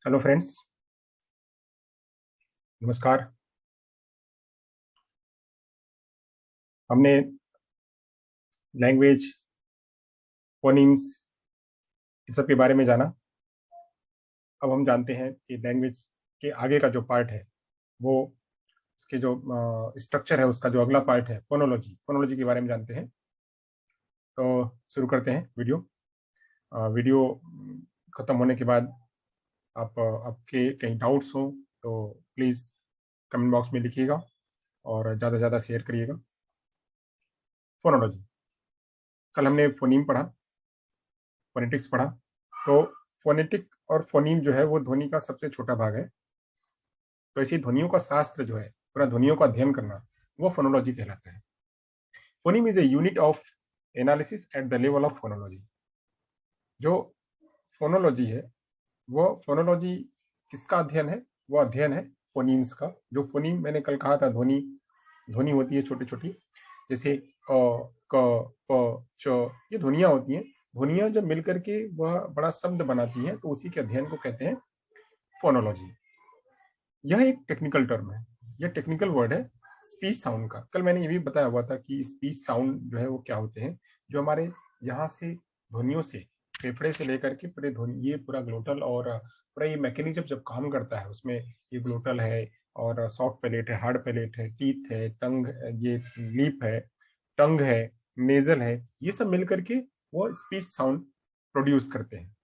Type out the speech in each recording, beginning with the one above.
Hello friends, नमस्कार। हमने language, phonemes इस सब के बारे में जाना। अब हम जानते हैं कि लैंग्वेज के आगे का जो पार्ट है वो उसके जो स्ट्रक्चर है, उसका जो अगला पार्ट है फोनोलॉजी, फोनोलॉजी के बारे में जानते हैं। तो शुरू करते हैं वीडियो। वीडियो खत्म होने के बाद आपके कहीं डाउट्स हो तो प्लीज़ कमेंट बॉक्स में लिखिएगा और ज़्यादा से ज़्यादा शेयर करिएगा। फोनोलॉजी, कल हमने फोनीम पढ़ा, फोनेटिक्स पढ़ा। तो फोनेटिक और फोनीम जो है वो ध्वनि का सबसे छोटा भाग है। तो ऐसी ध्वनियों का शास्त्र जो है, पूरा ध्वनियों का अध्ययन करना, वो फोनोलॉजी कहलाता है। Phoneme is a unit of analysis at the level of phonology. जो फोनोलॉजी है, वो फोनोलॉजी किसका अध्ययन है? वो अध्ययन है फोनीम्स का। जो फोनीम मैंने कल कहा था, ध्वनि ध्वनि होती है छोटी छोटी, जैसे अ, क, प, च, ये ध्वनियां होती हैं। ध्वनियां जब मिलकर के वह बड़ा शब्द बनाती हैं तो उसी के अध्ययन को कहते हैं फोनोलॉजी। यह एक टेक्निकल टर्म है, यह टेक्निकल वर्ड है स्पीच साउंड का। कल मैंने ये भी बताया हुआ था कि स्पीच साउंड जो है वो क्या होते हैं। जो हमारे यहाँ से ध्वनियों से, फेफड़े से लेकर के पूरे ध्वनि, ये पूरा ग्लोटल और पूरा ये मैकेनिज्म जब काम करता है, उसमें ये ग्लोटल है और सॉफ्ट पैलेट है, हार्ड पैलेट है, टीथ है, टंग, ये लिप है, टंग है, नेजल है, ये सब मिल करके वो स्पीच साउंड प्रोड्यूस करते हैं।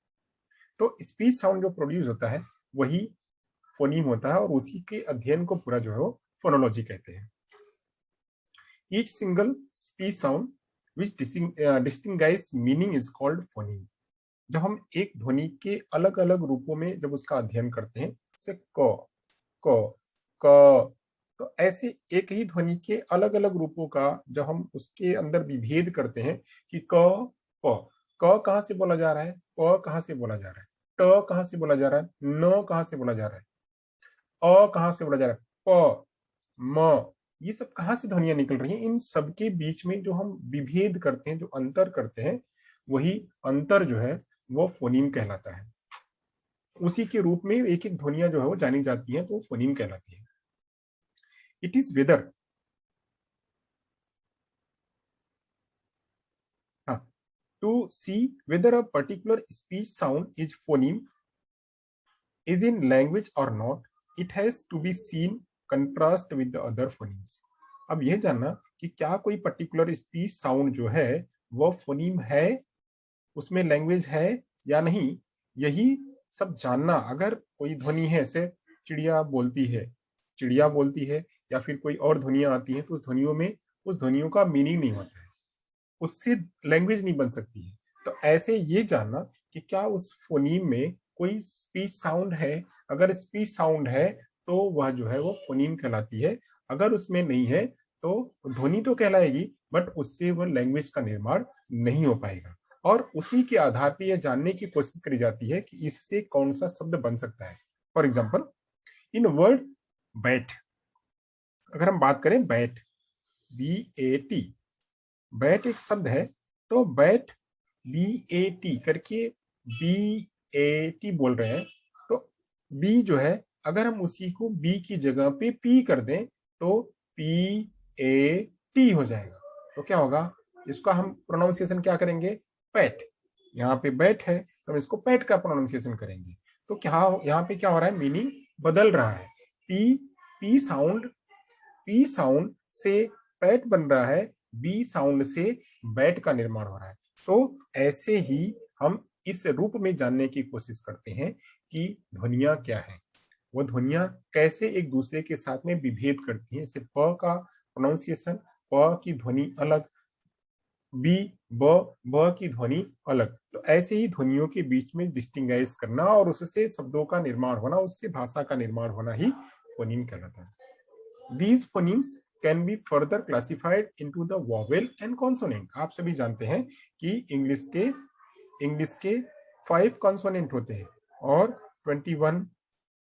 तो स्पीच साउंड जो प्रोड्यूस होता है वही फोनीम होता है और उसी के अध्ययन को पूरा जो है वो फोनोलॉजी कहते हैं। Each single speech sound which distinguish meaning is called phoneme. जब हम एक ध्वनि के अलग अलग रूपों में जब उसका अध्ययन करते हैं, जैसे क, क, क, तो ऐसे एक ही ध्वनि के अलग अलग रूपों का जब हम उसके अंदर विभेद करते हैं कि क, प, क कहां से बोला जा रहा है, प कहां से बोला जा रहा है, ट कहां से बोला जा रहा है, न कहां से बोला जा रहा है, अ कहां से बोला जा रहा है, प, म, ये सब कहां से ध्वनियां निकल रही हैं, इन सब के बीच में जो हम विभेद करते हैं, जो अंतर करते हैं, वही अंतर जो है वो फोनीम कहलाता है। उसी के रूप में एक एक ध्वनियां जो है वो जानी जाती हैं, तो फोनीम कहलाती है। इट इज वेदर, हाँ, to see whether a particular speech sound is phoneme is in language or not, it has to be seen contrast with the other phonemes. अब यह जानना कि क्या कोई पर्टिकुलर स्पीच साउंड जो है वह फोनीम है, उसमें लैंग्वेज है या नहीं, यही सब जानना। अगर कोई ध्वनि है, जैसे चिड़िया बोलती है, चिड़िया बोलती है, या फिर कोई और ध्वनियां आती हैं, तो उस ध्वनियों में, उस ध्वनियों का मीनिंग नहीं होता है, उससे लैंग्वेज नहीं बन सकती है। तो ऐसे ये जानना कि क्या उस फोनीम में कोई स्पीच साउंड है। अगर स्पीच साउंड है तो वह जो है वो फोनीम कहलाती है। अगर उसमें नहीं है तो ध्वनि तो कहलाएगी, बट उससे वह लैंग्वेज का निर्माण नहीं हो पाएगा। और उसी के आधार पर यह जानने की कोशिश करी जाती है कि इससे कौन सा शब्द बन सकता है। For example, in word bat, अगर हम बात करें बैट, BAT, बैट एक शब्द है। तो बैट BAT करके BAT बोल रहे हैं, तो बी जो है, अगर हम उसी को बी की जगह पे पी कर दें तो PAT हो जाएगा। तो क्या होगा, इसका हम प्रोनाउंसिएशन क्या करेंगे, पैट। यहाँ पे बैट है तो हम इसको पैट का प्रोनाउंसिएशन करेंगे। तो क्या यहाँ पे क्या हो रहा है, मीनिंग बदल रहा है। पी पी साउंड से पैट बन रहा है, बी साउंड से बैट का निर्माण हो रहा है। तो ऐसे ही हम इस रूप में जानने की कोशिश करते हैं कि ध्वनियां क्या है, वो ध्वनियां कैसे एक दूसरे के साथ में विभेद करती हैं। जैसे प का प्रोनाउंसिएशन, प की ध्वनि अलग, बी, ब की ध्वनि अलग। तो ऐसे ही ध्वनियों के बीच में डिस्टिंग्विश करना और उससे शब्दों का निर्माण होना, उससे भाषा का निर्माण होना ही फोनीम कहलाता है। These phonemes can be further classified into the vowel and consonant. आप सभी जानते हैं कि इंग्लिश के 5 कॉन्सोनेंट होते हैं और 21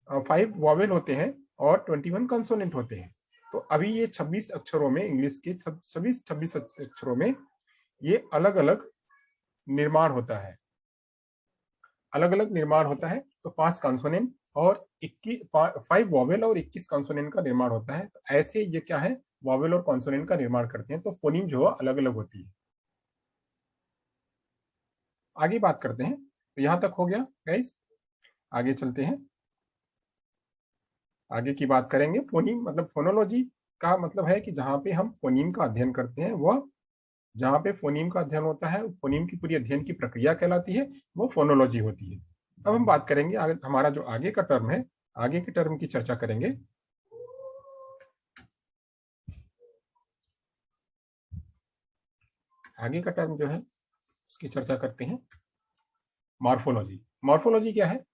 5 वॉवेल होते हैं और 21 कॉन्सोनेंट होते हैं। तो अभी ये 26 अक्षरों में, इंग्लिश के 26 अक्षरों में ये अलग अलग निर्माण होता है, अलग अलग निर्माण होता है। तो 5 कॉन्सोनेंट, और 5 वॉवेल और 21 कॉन्सोनेंट का निर्माण होता है। तो ऐसे ये क्या है, वॉवेल और कॉन्सोनेंट का निर्माण करते हैं, तो फोनीम जो है अलग अलग होती है। आगे बात करते हैं, तो यहां तक हो गया गाइस। आगे चलते हैं, आगे की बात करेंगे। फोनीम मतलब फोनोलॉजी का मतलब है कि जहां पे हम फोनीम का अध्ययन करते हैं, वह जहां पे फोनीम का अध्ययन होता है, फोनीम की पूरी अध्ययन की प्रक्रिया कहलाती है, वो फोनोलॉजी होती है। अब हम बात करेंगे हमारा जो आगे का टर्म है, आगे के टर्म की चर्चा करेंगे। आगे का टर्म जो है उसकी चर्चा करते हैं, मॉर्फोलॉजी। मॉर्फोलॉजी क्या है?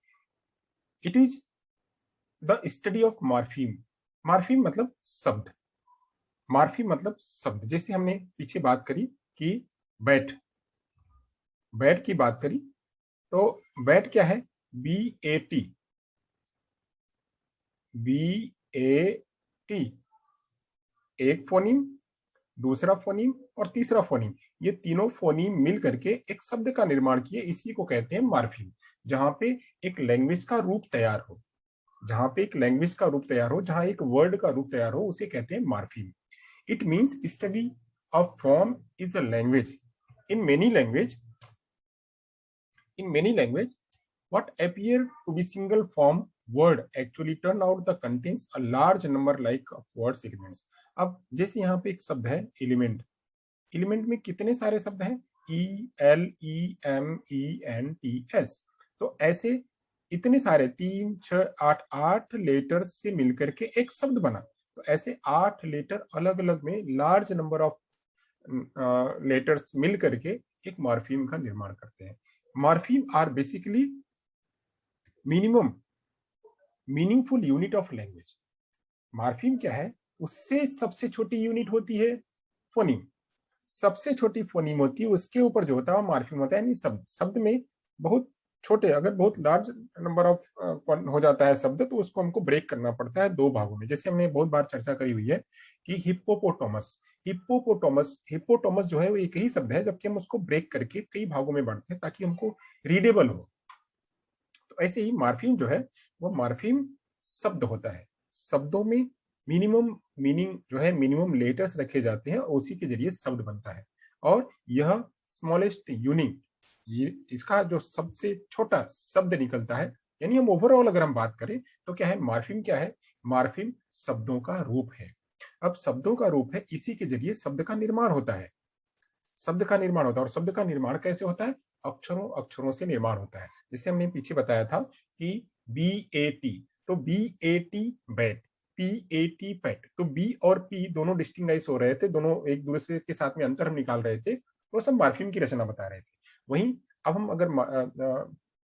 It is the study of morpheme. Morpheme मतलब शब्द, मॉर्फीम मतलब शब्द। जैसे हमने पीछे बात करी कि बैट, बैट की बात करी, तो बैट क्या है? BAT, BAT, एक फोनीम, दूसरा फोनीम और तीसरा फोनीम, ये तीनों फोनीम मिल करके एक शब्द का निर्माण किए, इसी को कहते हैं मॉर्फीम। जहां पे एक लैंग्वेज का रूप तैयार हो, जहां पे एक लैंग्वेज का रूप तैयार हो, जहां एक वर्ड का रूप तैयार हो, उसे कहते हैं morpheme. It means study of form is a language. In many language, in many language, what appear to be single form word actually turn out the contains a large number like of words elements. अब जैसे यहाँ पे एक शब्द है element, element में कितने सारे शब्द हैं? ELEMENTS। तो ऐसे इतने सारे 3 6 8 8 लेटर्स से मिलकर के एक शब्द बना। तो ऐसे 8 लेटर अलग अलग में लार्ज नंबर ऑफ लेटर्स मिल करके एक मॉर्फीम का निर्माण करते हैं। Morpheme are basically minimum meaningful unit of language. Morpheme क्या है? उससे सबसे छोटी यूनिट होती है फोनीम, सबसे छोटी फोनीम होती है, उसके ऊपर जो होता है मॉर्फीम होता है। यानी शब्द, शब्द में बहुत छोटे, अगर बहुत लार्ज नंबर ऑफ हो जाता है शब्द, तो उसको हमको ब्रेक करना पड़ता है दो भागों में। जैसे हमने बहुत बार चर्चा करी हुई है कि हिप्पोपोटामस, हिप्पोपोटामस, हिप्पोटामस जो है वो एक ही शब्द है, जबकि हम उसको ब्रेक करके कई भागों में बांटते हैं ताकि हमको रीडेबल हो। तो ऐसे ही मॉर्फीम जो है वो मॉर्फीम शब्द होता है, शब्दों में मिनिमम मीनिंग जो है, मिनिमम लेटर्स रखे जाते हैं और उसी के जरिए शब्द बनता है। और यह स्मॉलेस्ट यूनिट, ये इसका जो सबसे छोटा शब्द निकलता है। यानी हम ओवरऑल अगर हम बात करें तो क्या है, मॉर्फीम क्या है? मॉर्फीम शब्दों का रूप है। अब शब्दों का रूप है, इसी के जरिए शब्द का निर्माण होता है, शब्द का निर्माण होता है। और शब्द का निर्माण कैसे होता है? अक्षरों अक्षरों से निर्माण होता है। जैसे हमने पीछे बताया था कि BAT, तो BAT बैट, PAT पैट, तो B और P दोनों डिस्टिंग्विश हो रहे थे, दोनों एक दूसरे के साथ में अंतर हम निकाल रहे थे, तो सब मॉर्फीम की रचना बता रहे थे। वहीं अब हम अगर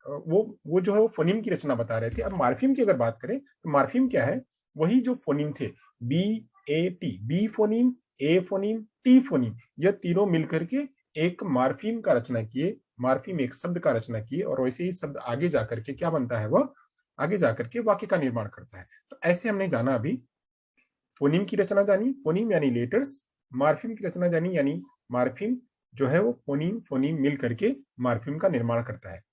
वो जो है वो फोनीम की रचना बता रहे थे। अब मॉर्फीम की अगर बात करें तो मॉर्फीम क्या है? वही जो फोनीम थे, BAT, B phoneme, A phoneme, T phoneme, यह तीनों मिलकर के एक मॉर्फीम का रचना किए, मॉर्फीम एक शब्द का रचना किए, और वैसे ही शब्द आगे जाकर के क्या बनता है? वह आगे जाकर के वाक्य का निर्माण करता है। तो ऐसे हमने जाना अभी, फोनीम की रचना जानी, फोनीम यानी लेटर्स, मॉर्फीम की रचना जानी, यानी मॉर्फीम जो है वो फोनीम फोनीम मिल करके मॉर्फीम का निर्माण करता है।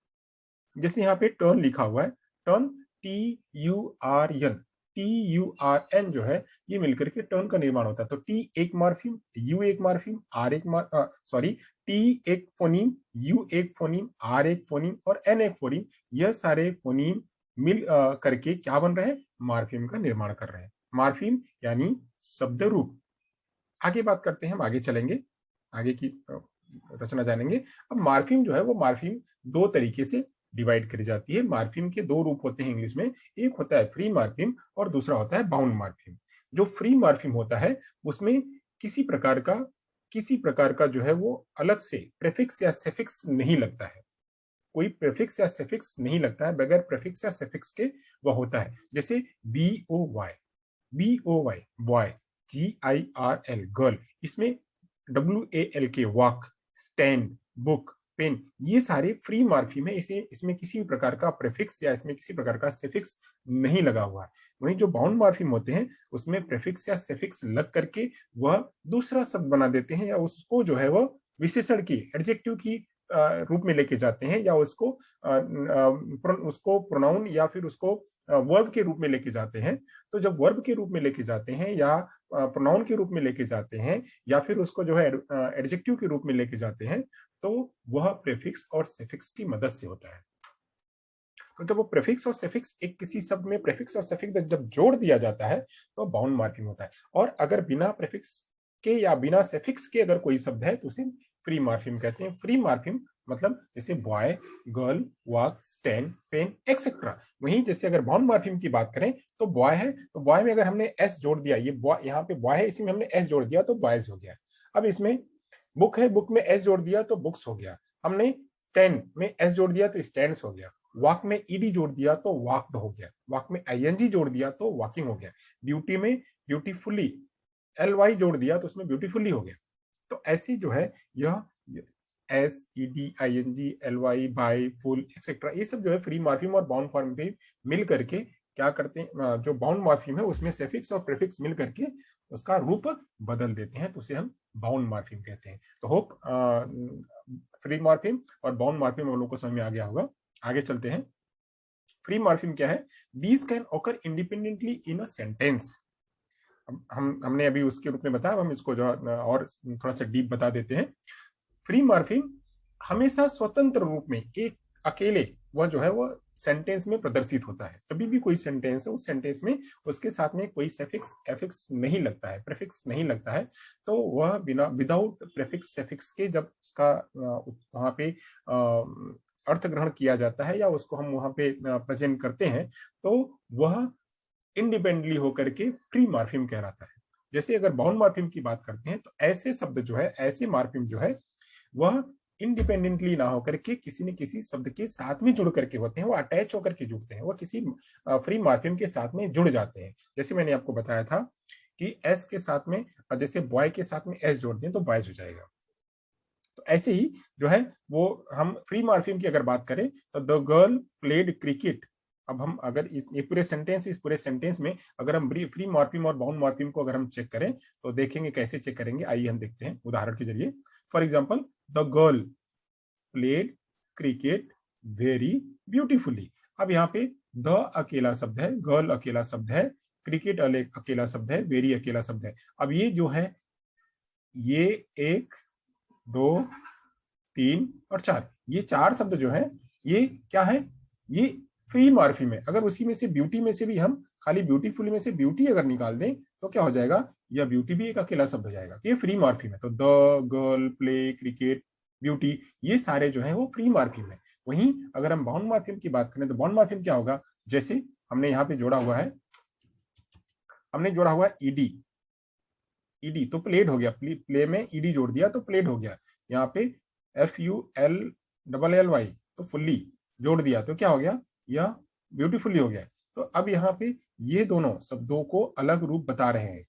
जैसे यहाँ पे टर्न लिखा हुआ है, टर्न, TURN, TURN जो है ये मिलकर के टर्न का निर्माण होता है। तो T एक मॉर्फीम, U एक मॉर्फीम, R एक सॉरी, T एक फोनीम, U एक फोनीम, R एक फोनीम और N एक फोनीम, यह सारे फोनीम मिल करके क्या बन रहे हैं? मॉर्फीम का निर्माण कर रहे हैं। मॉर्फीम यानी शब्द रूप। आगे बात करते हैं, हम आगे चलेंगे, आगे की रचना जानेंगे। अब मॉर्फीम जो है वो मॉर्फीम दो तरीके से डिवाइड करी जाती है। मॉर्फीम के दो रूप होते हैं इंग्लिश में, एक होता है फ्री मॉर्फीम और दूसरा होता है बाउंड मॉर्फीम। जो फ्री मॉर्फीम होता है उसमें किसी प्रकार का जो है वो अलग से प्रीफिक्स या सफिक्स नहीं लगता है, कोई प्रीफिक्स या सफिक्स नहीं लगता है, बगैर प्रीफिक्स या सफिक्स के वह होता है। जैसे BOY, BOY boy, GIRL girl, इसमें WALK walk, stand, book, pen, ये सारे फ्री मॉर्फीम है। इसे इसमें किसी भी प्रकार का प्रीफिक्स या इसमें किसी प्रकार का सफिक्स नहीं लगा हुआ है। वहीं जो बाउंड मॉर्फीम होते हैं उसमें प्रीफिक्स या सफिक्स लग करके वह दूसरा शब्द बना देते हैं, या उसको जो है वह विशेषण की, एडजेक्टिव की रूप में लेके जाते हैं, या उसको उसको प्रोनाउन या फिर उसको वर्ब के रूप में लेके जाते हैं। तो जब वर्ब के रूप में लेके जाते हैं या प्रोनाउन के रूप में लेके जाते हैं या फिर उसको जो है एडजेक्टिव के रूप में लेके जाते हैं, तो वह प्रीफिक्स और सफिक्स की मदद से होता है। तो जब वो प्रीफिक्स और सफिक्स एक किसी शब्द में प्रीफिक्स और सफिक्स जब जोड़ दिया जाता है तो बाउंड मार्फिम होता है। और अगर बिना प्रीफिक्स के या बिना सफिक्स के अगर कोई शब्द है तो उसे फ्री मार्फिम कहते हैं। फ्री मार्फिम मतलब जैसे boy, girl, walk, stand, pen, etcetera. वहीं जैसे अगर बाउंड मार्फिम की बात करें तो बॉय है, तो बॉय में अगर हमने एस जोड़ दिया, ये बॉय यहाँ पे बॉय है, इसी में हमने एस जोड़ दिया तो बॉयज हो गया। अब इसमें बुक है, बुक में एस जोड़ दिया तो बुक्स हो गया। हमने स्टैंड में एस जोड़ दिया तो स्टैंड्स हो गया। वॉक में ईडी जोड़ दिया तो वॉक्ड हो गया। वॉक में आईएनजी जोड़ दिया तो वॉकिंग हो गया। ब्यूटी में ब्यूटीफुली एल वाई जोड़ दिया तो उसमें ब्यूटीफुली हो गया। तो ऐसे जो है यह S E D I N G L Y by full etcetera, ये सब जो है फ्री मार्फिम और बाउंड मार्फिम मिल करके क्या करते हैं, जो बाउंड मार्फिम है उसमें सेफिक्स और प्रीफिक्स मिल करके उसका रूप बदल देते हैं, तो उसे हम बाउंड मार्फिम कहते हैं। तो होप फ्री मार्फिम और बाउंड मार्फिम हम लोग को समझ में आ गया होगा। आगे चलते हैं। फ्री मार्फिम क्या है? These can occur independently in a sentence. हमने अभी उसके रूप में बताया, हम इसको जो और थोड़ा सा डीप बता देते हैं। फ्री मार्फिम हमेशा स्वतंत्र रूप में एक अकेले वह जो है वह सेंटेंस में प्रदर्शित होता है। कभी भी कोई सेंटेंस है, उस सेंटेंस में उसके साथ में कोई सफिक्स एफिक्स नहीं लगता है, प्रीफिक्स नहीं लगता है, तो वह बिना विदाउट प्रीफिक्स सफिक्स के जब उसका वहां पे अर्थ ग्रहण किया जाता है या उसको हम वहां पे प्रेजेंट करते हैं, तो वह इंडिपेंडेंटली होकर के फ्री मार्फिम कहलाता है। जैसे अगर बाउंड मार्फिम की बात करते हैं तो ऐसे शब्द जो है, ऐसे मार्फिम जो है वह इंडिपेंडेंटली ना होकर के किसी न किसी शब्द के साथ में जुड़ करके होते हैं, वो अटैच होकर के जुड़ते हैं, वो किसी फ्री मार्फिम के साथ में जुड़ जाते हैं। जैसे मैंने आपको बताया था कि एस के साथ में, जैसे बॉय के साथ में एस जोड़ दें तो बॉयज हो जाएगा। तो ऐसे ही जो है वो हम फ्री मार्फिम की अगर बात करें तो द गर्ल प्लेड क्रिकेट। अब हम अगर इस पूरे सेंटेंस में अगर हम फ्री मार्फिम और बाउंड मार्फिम को अगर हम चेक करें तो देखेंगे कैसे चेक करेंगे। आइए हम देखते हैं उदाहरण के जरिए। For example, the girl played cricket very beautifully. अब यहाँ पे द अकेला शब्द है, गर्ल अकेला शब्द है, क्रिकेट अकेला शब्द है, वेरी अकेला शब्द है। अब ये जो है ये एक, दो, तीन और चार, ये चार शब्द जो है ये क्या है? ये फ्री मार्फिम है। अगर उसी में से ब्यूटी में से भी हम खाली ब्यूटीफुली में से ब्यूटी अगर निकाल दें तो क्या हो जाएगा? यह ब्यूटी भी एक अकेला शब्द हो जाएगा। ये फ्री मार्फिम है। तो the, girl, play, cricket, beauty, ये सारे जो है वो फ्री मार्फिम है। वहीं अगर हम बाउंड मार्फिम की बात करें तो बाउंड मार्फिम क्या होगा? जैसे हमने यहाँ पे जोड़ा हुआ है, हमने जोड़ा हुआ है ईडी। ईडी तो प्लेड हो गया, प्ले में ईडी जोड़ दिया तो प्लेड हो गया। यहाँ पे F U L double L Y तो फुल्ली जोड़ दिया तो क्या हो गया? यह ब्यूटीफुली हो गया। तो अब यहाँ पे ये दोनों शब्दों को अलग रूप बता रहे हैं,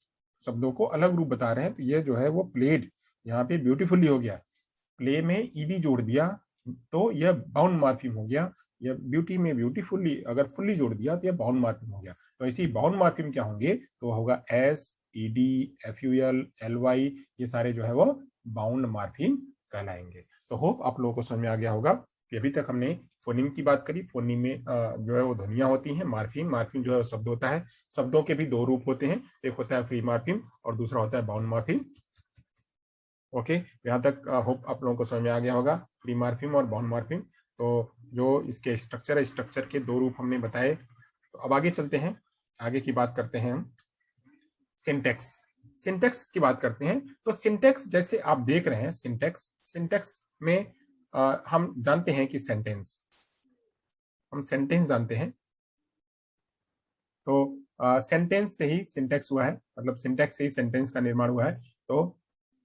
शब्दों को अलग रूप बता रहे हैं। तो ये जो है वो प्लेड यहाँ पे ब्यूटीफुली हो गया, प्ले में ईडी जोड़ दिया तो यह बाउंड मार्फिम हो गया। यह ब्यूटी में ब्यूटीफुली अगर फुल्ली जोड़ दिया तो यह बाउंड मार्फिम हो गया। तो ऐसे ही बाउंड मार्फिम क्या होंगे? तो होगा S, ED, F U L, L Y, ये सारे जो है वो बाउंड मार्फिम कहलाएंगे। तो होप आप लोगों को समझ में आ गया होगा कि अभी तक हमने फोनिम की बात करी। फोनिम में जो है वो ध्वनियां होती हैं। मार्फिम, मार्फिम जो है शब्द होता है। शब्दों के भी दो रूप होते हैं, एक होता है फ्री मार्फिम और दूसरा होता है बाउंड मार्फिम। ओके, यहाँ तक होप आप लोगों को समझ में आ गया होगा फ्री मार्फिम और बाउंड मार्फिम। तो जो इसके स्ट्रक्चर है, स्ट्रक्चर के दो रूप हमने बताए। तो अब आगे चलते हैं, आगे की बात करते हैं हम सिंटेक्स। सिंटेक्स की बात करते हैं तो सिंटेक्स जैसे आप देख रहे हैं, सिंटेक्स, सिंटेक्स में हम जानते हैं कि सेंटेंस, हम सेंटेंस जानते हैं। तो सेंटेंस से ही सिंटेक्स हुआ है, मतलब सिंटेक्स से ही सेंटेंस का निर्माण हुआ है। तो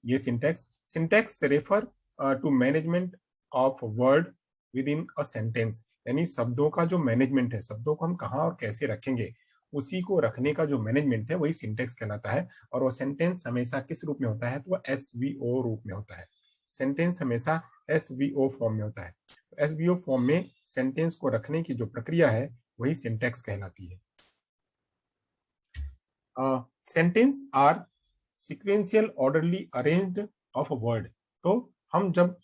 ये syntax, syntax refer to management of word within a sentence, यानी शब्दों का जो मैनेजमेंट है, शब्दों को हम कहाँ और कैसे रखेंगे, उसी को रखने का जो मैनेजमेंट है वही सिंटेक्स कहलाता है। और वो सेंटेंस हमेशा किस रूप में होता है? तो वह एसवीओ रूप में होता है। सेंटेंस हमेशा एसवीओ फॉर्म में होता है। तो एसवीओ फॉर्म में सेंटेंस को रखने की जो प्रक्रिया है वही सिंटेक्स कहलाती है। Sentence are sequential orderly arranged of a word. तो हम जब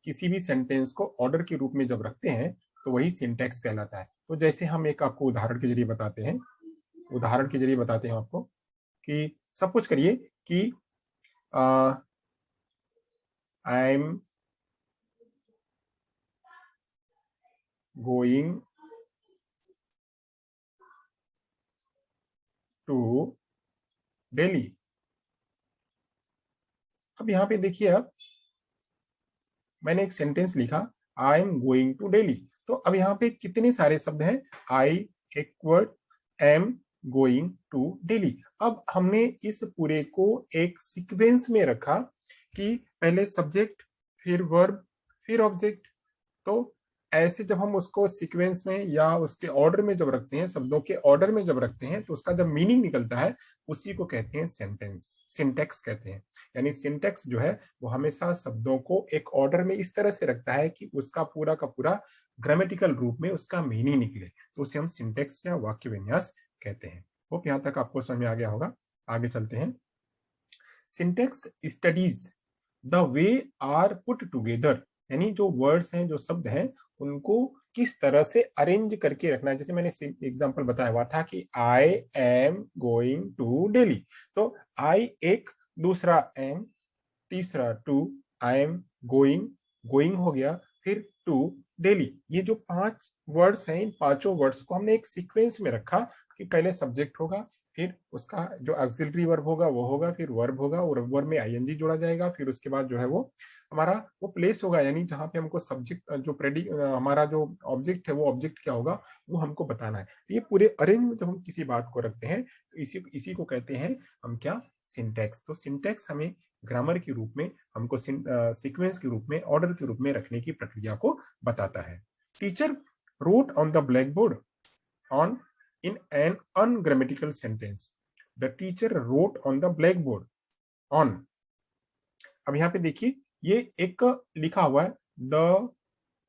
किसी भी सेंटेंस को ऑर्डर के रूप में जब रखते हैं तो वही सिंटैक्स कहलाता है। तो जैसे हम एक आपको उदाहरण के जरिए बताते हैं, आपको कि सब कुछ करिए कि I am going to Delhi. अब यहाँ पे देखिए, अब मैंने एक सेंटेंस लिखा, I am going to Delhi. तो अब यहाँ पे कितने सारे शब्द हैं, I equal am going to Delhi. अब हमने इस पूरे को एक सीक्वेंस में रखा कि पहले सब्जेक्ट, फिर वर्ब, फिर ऑब्जेक्ट। तो ऐसे जब हम उसको सीक्वेंस में या उसके ऑर्डर में जब रखते हैं, शब्दों के ऑर्डर में जब रखते हैं, तो उसका जब मीनिंग निकलता है उसी को कहते हैं सेंटेंस, सिंटैक्स कहते हैं। यानी सिंटैक्स जो है वो हमेशा शब्दों को एक ऑर्डर में इस तरह से रखता है कि उसका पूरा का पूरा ग्रामेटिकल रूप में उसका मीनिंग निकले, तो उसे हम सिंटैक्स या वाक्य विन्यास कहते हैं। होप यहाँ तक आपको समझ में आ गया होगा। आगे चलते हैं। Syntax studies the way are put together, यानी जो वर्ड्स हैं, जो शब्द हैं, उनको किस तरह से अरेंज करके रखना है। जैसे मैंने एग्जांपल बताया हुआ था कि I am going to Delhi, तो आई एक, दूसरा एम, तीसरा to, I am going, going हो गया, फिर टू दिल्ली। ये जो 5 वर्ड्स हैं, इन पांचों वर्ड्स को हमने एक सीक्वेंस में रखा कि पहले सब्जेक्ट होगा, फिर उसका जो ऑक्सिलरी वर्ब होगा वो होगा, फिर वर्ब होगा और वर्ब में आईएनजी जोड़ा जाएगा, फिर उसके बाद जो है वो हमारा वो प्लेस होगा, यानी जहां पे हमको सब्जेक्ट जो हमारा जो ऑब्जेक्ट है वो ऑब्जेक्ट क्या होगा वो हमको बताना है। तो ये पूरे अरेंज में जब हम किसी बात को रखते हैं तो इसी को कहते हैं हम क्या, सिंटैक्स। तो सिंटैक्स हमें ग्रामर के रूप में, हमको सीक्वेंस के रूप में, ऑर्डर के रूप में रखने की प्रक्रिया को बताता है। Teacher wrote on the black board on in an ungrammatical sentence. The teacher wrote on the blackboard on. अब यहाँ पे देखिए, ये एक लिखा हुआ है, the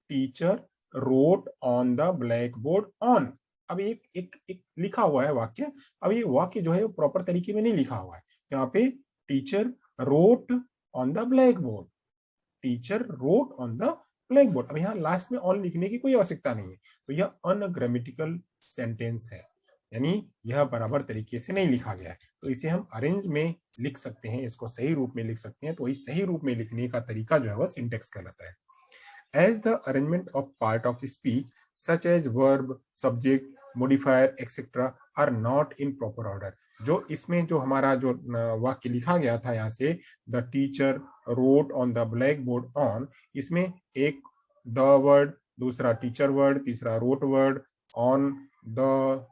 teacher wrote on the blackboard on। अब एक लिखा हुआ है वाक्य। अब ये वाक्य जो है वो प्रॉपर तरीके में नहीं लिखा हुआ है। यहाँ पे teacher wrote on the black board, teacher wrote on the black board. अब यहाँ लास्ट में ऑन लिखने की कोई आवश्यकता नहीं है, तो यह अनग्रामेटिकल सेंटेंस है, यानी यह बराबर तरीके से नहीं लिखा गया है। तो इसे हम अरेंज में लिख सकते हैं, इसको सही रूप में लिख सकते हैं। तो इस सही रूप में लिखने का तरीका जो है वह सिंटैक्स कहलाता है। As the arrangement of part of speech such as verb, subject, modifier, etc. are not in proper order। जो इसमें जो हमारा जो वाक्य लिखा गया था यहाँ से, the teacher wrote on the black board on, इसमें एक द वर्ड, दूसरा टीचर वर्ड, तीसरा wrote word, on the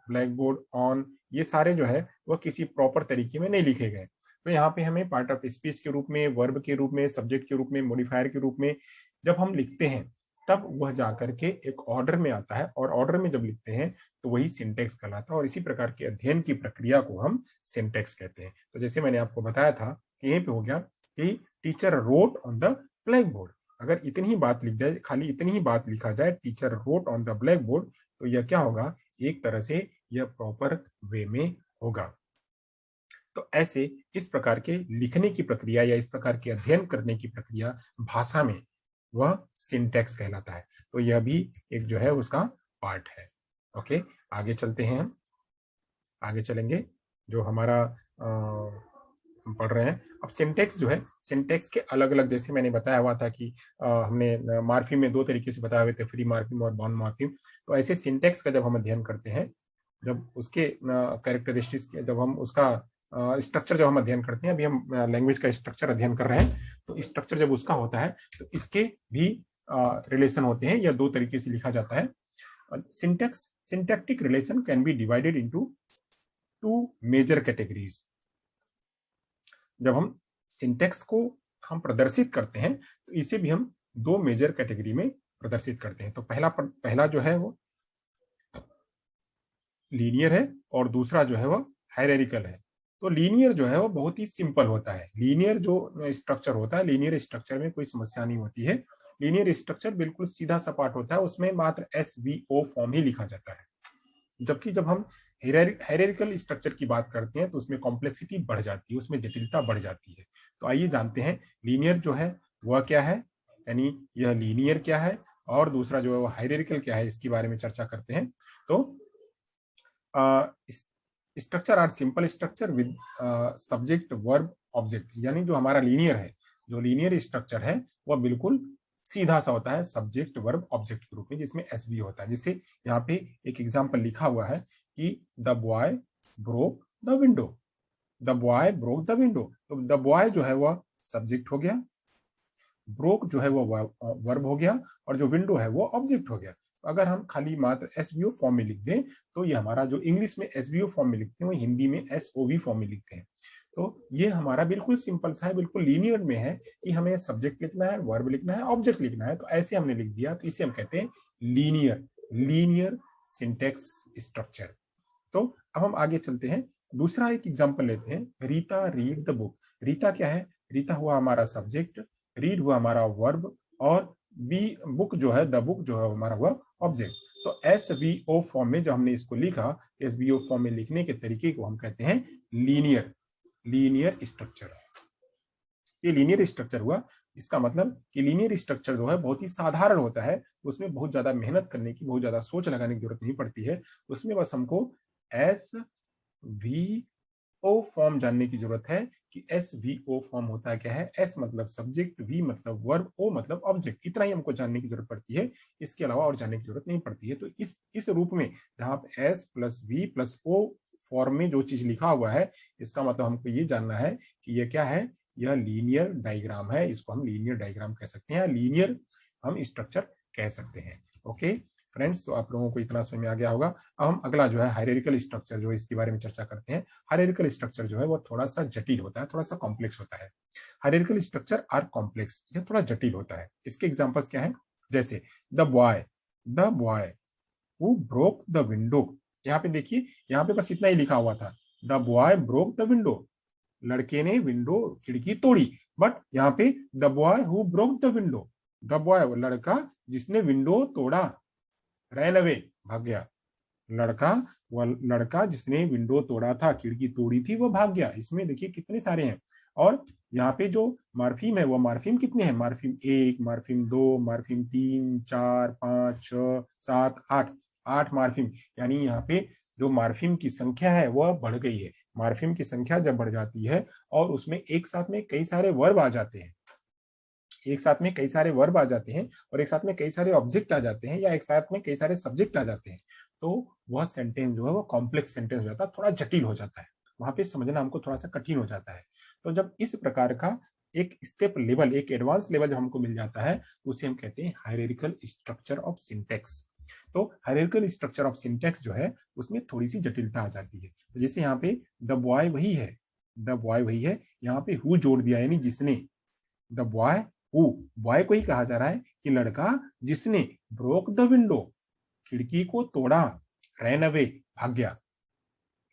black board on, ये सारे जो है वह किसी प्रॉपर तरीके में नहीं लिखे गए। तो यहाँ पे हमें पार्ट ऑफ स्पीच के रूप में, वर्ब के रूप में, सब्जेक्ट के रूप में, मॉडिफायर के रूप में जब हम लिखते हैं तब वह जाकर के एक ऑर्डर में आता है, और ऑर्डर में जब लिखते हैं तो वही सिंटैक्स कहलाता है। और इसी प्रकार के अध्ययन की प्रक्रिया को हम सिंटैक्स कहते हैं। तो जैसे मैंने आपको बताया था कि यहीं पे हो गया कि teacher wrote on the black board. अगर इतनी ही बात लिख जाए, खाली इतनी ही बात लिखा जाए, teacher wrote on the black board, तो यह क्या होगा, एक तरह से यह प्रॉपर वे में होगा। तो ऐसे इस प्रकार के लिखने की प्रक्रिया या इस प्रकार के अध्ययन करने की प्रक्रिया भाषा में वह सिंटैक्स कहलाता है। तो यह भी एक जो है उसका पार्ट है। ओके, आगे चलते हैं। हम आगे चलेंगे, जो हमारा हम पढ़ रहे हैं अब सिंटैक्स जो है, सिंटैक्स के अलग अलग, जैसे मैंने बताया हुआ था कि हमने मार्फिम में 2 तरीके से बताए हुए थे, फ्री मार्फिम और बाउंड मार्फिम। तो ऐसे सिंटैक्स का जब हम अध्ययन करते हैं, जब उसके कैरेक्टरिस्टिक्स, जब हम उसका स्ट्रक्चर जब हम अध्ययन करते हैं, अभी हम लैंग्वेज का स्ट्रक्चर अध्ययन कर रहे हैं, तो स्ट्रक्चर जब उसका होता है तो इसके भी रिलेशन होते हैं, या 2 तरीके से लिखा जाता है। Syntax, syntactic relation can be divided into 2 major categories. जब हम सिंटैक्स को हम प्रदर्शित करते हैं तो इसे भी हम 2 मेजर कैटेगरी में प्रदर्शित करते हैं। तो पहला जो है वो लीनियर है और दूसरा जो है वो हायरार्किकल है। तो लीनियर जो है वो बहुत ही सिंपल होता है। लीनियर जो स्ट्रक्चर होता है, लीनियर स्ट्रक्चर में कोई समस्या नहीं होती है। लीनियर स्ट्रक्चर बिल्कुल सीधा सपाट होता है, उसमें मात्र SVO फॉर्म ही लिखा जाता है। जबकि जब हम हायरार्किकल स्ट्रक्चर की बात करते हैं तो उसमें कॉम्प्लेक्सिटी बढ़ जाती है, उसमें जटिलता बढ़ जाती है। तो आइए जानते हैं लीनियर जो है वह क्या है, यानी यह लीनियर क्या है और दूसरा जो है वो हायरार्किकल क्या है, इसके बारे में चर्चा करते हैं। तो structure are simple structure with subject verb object, यानी जो हमारा लीनियर है, जो लीनियर स्ट्रक्चर है वह बिल्कुल सीधा सा होता है सब्जेक्ट वर्ब ऑब्जेक्ट के रूप में, जिसमें एस बी होता है। जैसे यहाँ पे एक एग्जांपल लिखा हुआ है कि the boy broke the window, the boy broke the window, तो द बॉय जो है वह सब्जेक्ट हो गया, ब्रोक जो है वो वर्ब हो गया, और जो विंडो है वो ऑब्जेक्ट हो गया। तो अगर हम खाली मात्र एसवीओ फॉर्म में लिख दें तो ये हमारा जो इंग्लिश में एसवीओ फॉर्म में लिखते हैं वो हिंदी में एसओवी फॉर्म में लिखते हैं। तो ये हमारा बिल्कुल सिंपल सा है, बिल्कुल लीनियर में है कि हमें सब्जेक्ट लिखना है, वर्ब लिखना है, ऑब्जेक्ट लिखना है, तो ऐसे हमने लिख दिया, तो इसे हम कहते हैं लीनियर, लीनियर सिंटेक्स स्ट्रक्चर। तो अब हम आगे चलते हैं, दूसरा एक एग्जांपल लेते हैं, Rita read the book. Rita क्या है? रीता हुआ हमारा सब्जेक्ट, रीड हुआ हमारा वर्ब, और बी बुक जो है, द बुक जो है हमारा हुआ ऑब्जेक्ट। तो एस बी ओ फॉर्म में जो हमने इसको लिखा, एस बी ओ फॉर्म में लिखने के तरीके को हम कहते हैं लीनियर, लीनियर स्ट्रक्चर। ये लीनियर स्ट्रक्चर हुआ, इसका मतलब कि लीनियर स्ट्रक्चर जो है बहुत ही साधारण होता है, उसमें बहुत ज्यादा मेहनत करने की, बहुत ज्यादा सोच लगाने की जरूरत नहीं पड़ती है, उसमें बस हमको एस वी ओ फॉर्म जानने की जरूरत है कि एस वी ओ फॉर्म होता है क्या है। एस मतलब सब्जेक्ट, वी मतलब वर्ब, ओ मतलब ऑब्जेक्ट, इतना ही हमको जानने की जरूरत पड़ती है, इसके अलावा और जानने की जरूरत नहीं पड़ती है। तो इस रूप में जहां S plus V plus O form में जो चीज लिखा हुआ है, इसका मतलब हमको ये जानना है कि यह क्या है, यह लीनियर डायग्राम है, इसको हम लीनियर डायग्राम कह सकते हैं, लीनियर हम स्ट्रक्चर कह सकते हैं। ओके फ्रेंड्स, तो आप लोगों को इतना समझ में आ गया होगा। अब हम अगला जो है हायरार्किकल स्ट्रक्चर जो है इसके बारे में चर्चा करते हैं। हायरार्किकल स्ट्रक्चर जो है वो थोड़ा सा जटिल होता है, थोड़ा सा कॉम्प्लेक्स होता है। हायरार्किकल स्ट्रक्चर आर कॉम्प्लेक्स, यह थोड़ा जटिल होता है। इसके एग्जांपल्स क्या हैं? जैसे the boy who broke the window. यहाँ पे देखिए, यहाँ पे बस इतना ही लिखा हुआ था, the boy broke the window, लड़के ने विंडो खिड़की तोड़ी। बट यहाँ पे the boy who broke the window, the boy लड़का जिसने विंडो तोड़ा, रैन अवे भाग गया, लड़का वह लड़का जिसने विंडो तोड़ा था, खिड़की तोड़ी थी, वो भाग गया। इसमें देखिए कितने सारे हैं, और यहाँ पे जो मार्फिम है वो मार्फिम कितने हैं, मार्फिम 1, मार्फिम 2, मार्फिम 3, 4, 5, 6, 7, 8, 8 मार्फिम। यानी यहाँ पे जो मार्फिम की संख्या है वह बढ़ गई है। मार्फिम की संख्या जब बढ़ जाती है और उसमें एक साथ में कई सारे वर्ब आ जाते हैं, एक साथ में कई सारे वर्ब आ जाते हैं, और एक साथ में कई सारे ऑब्जेक्ट आ जाते हैं, या एक साथ में कई सारे सब्जेक्ट आ जाते हैं, तो वह सेंटेंस जो है वो कॉम्प्लेक्स सेंटेंस हो जाता है, थोड़ा जटिल हो जाता है, वहां पे समझना हमको थोड़ा सा कठिन हो जाता है। तो जब इस प्रकार का एक स्टेप लेवल, एक एडवांस लेवल जब हमको मिल जाता है, तो उसे हम कहते हैं हायरार्किकल स्ट्रक्चर ऑफ सिंटेक्स। तो हायरार्किकल स्ट्रक्चर ऑफ सिंटेक्स जो है उसमें थोड़ी सी जटिलता आ जाती है। तो जैसे यहाँ पे द बॉय वही है, द बॉय वही है, यहाँ पे हु जोड़ दिया, यानी जिसने, द बॉय हु, बॉय को ही कहा जा रहा है कि लड़का जिसने, ब्रोक द विंडो, खिड़की को तोड़ा, रैन अवे भाग गया,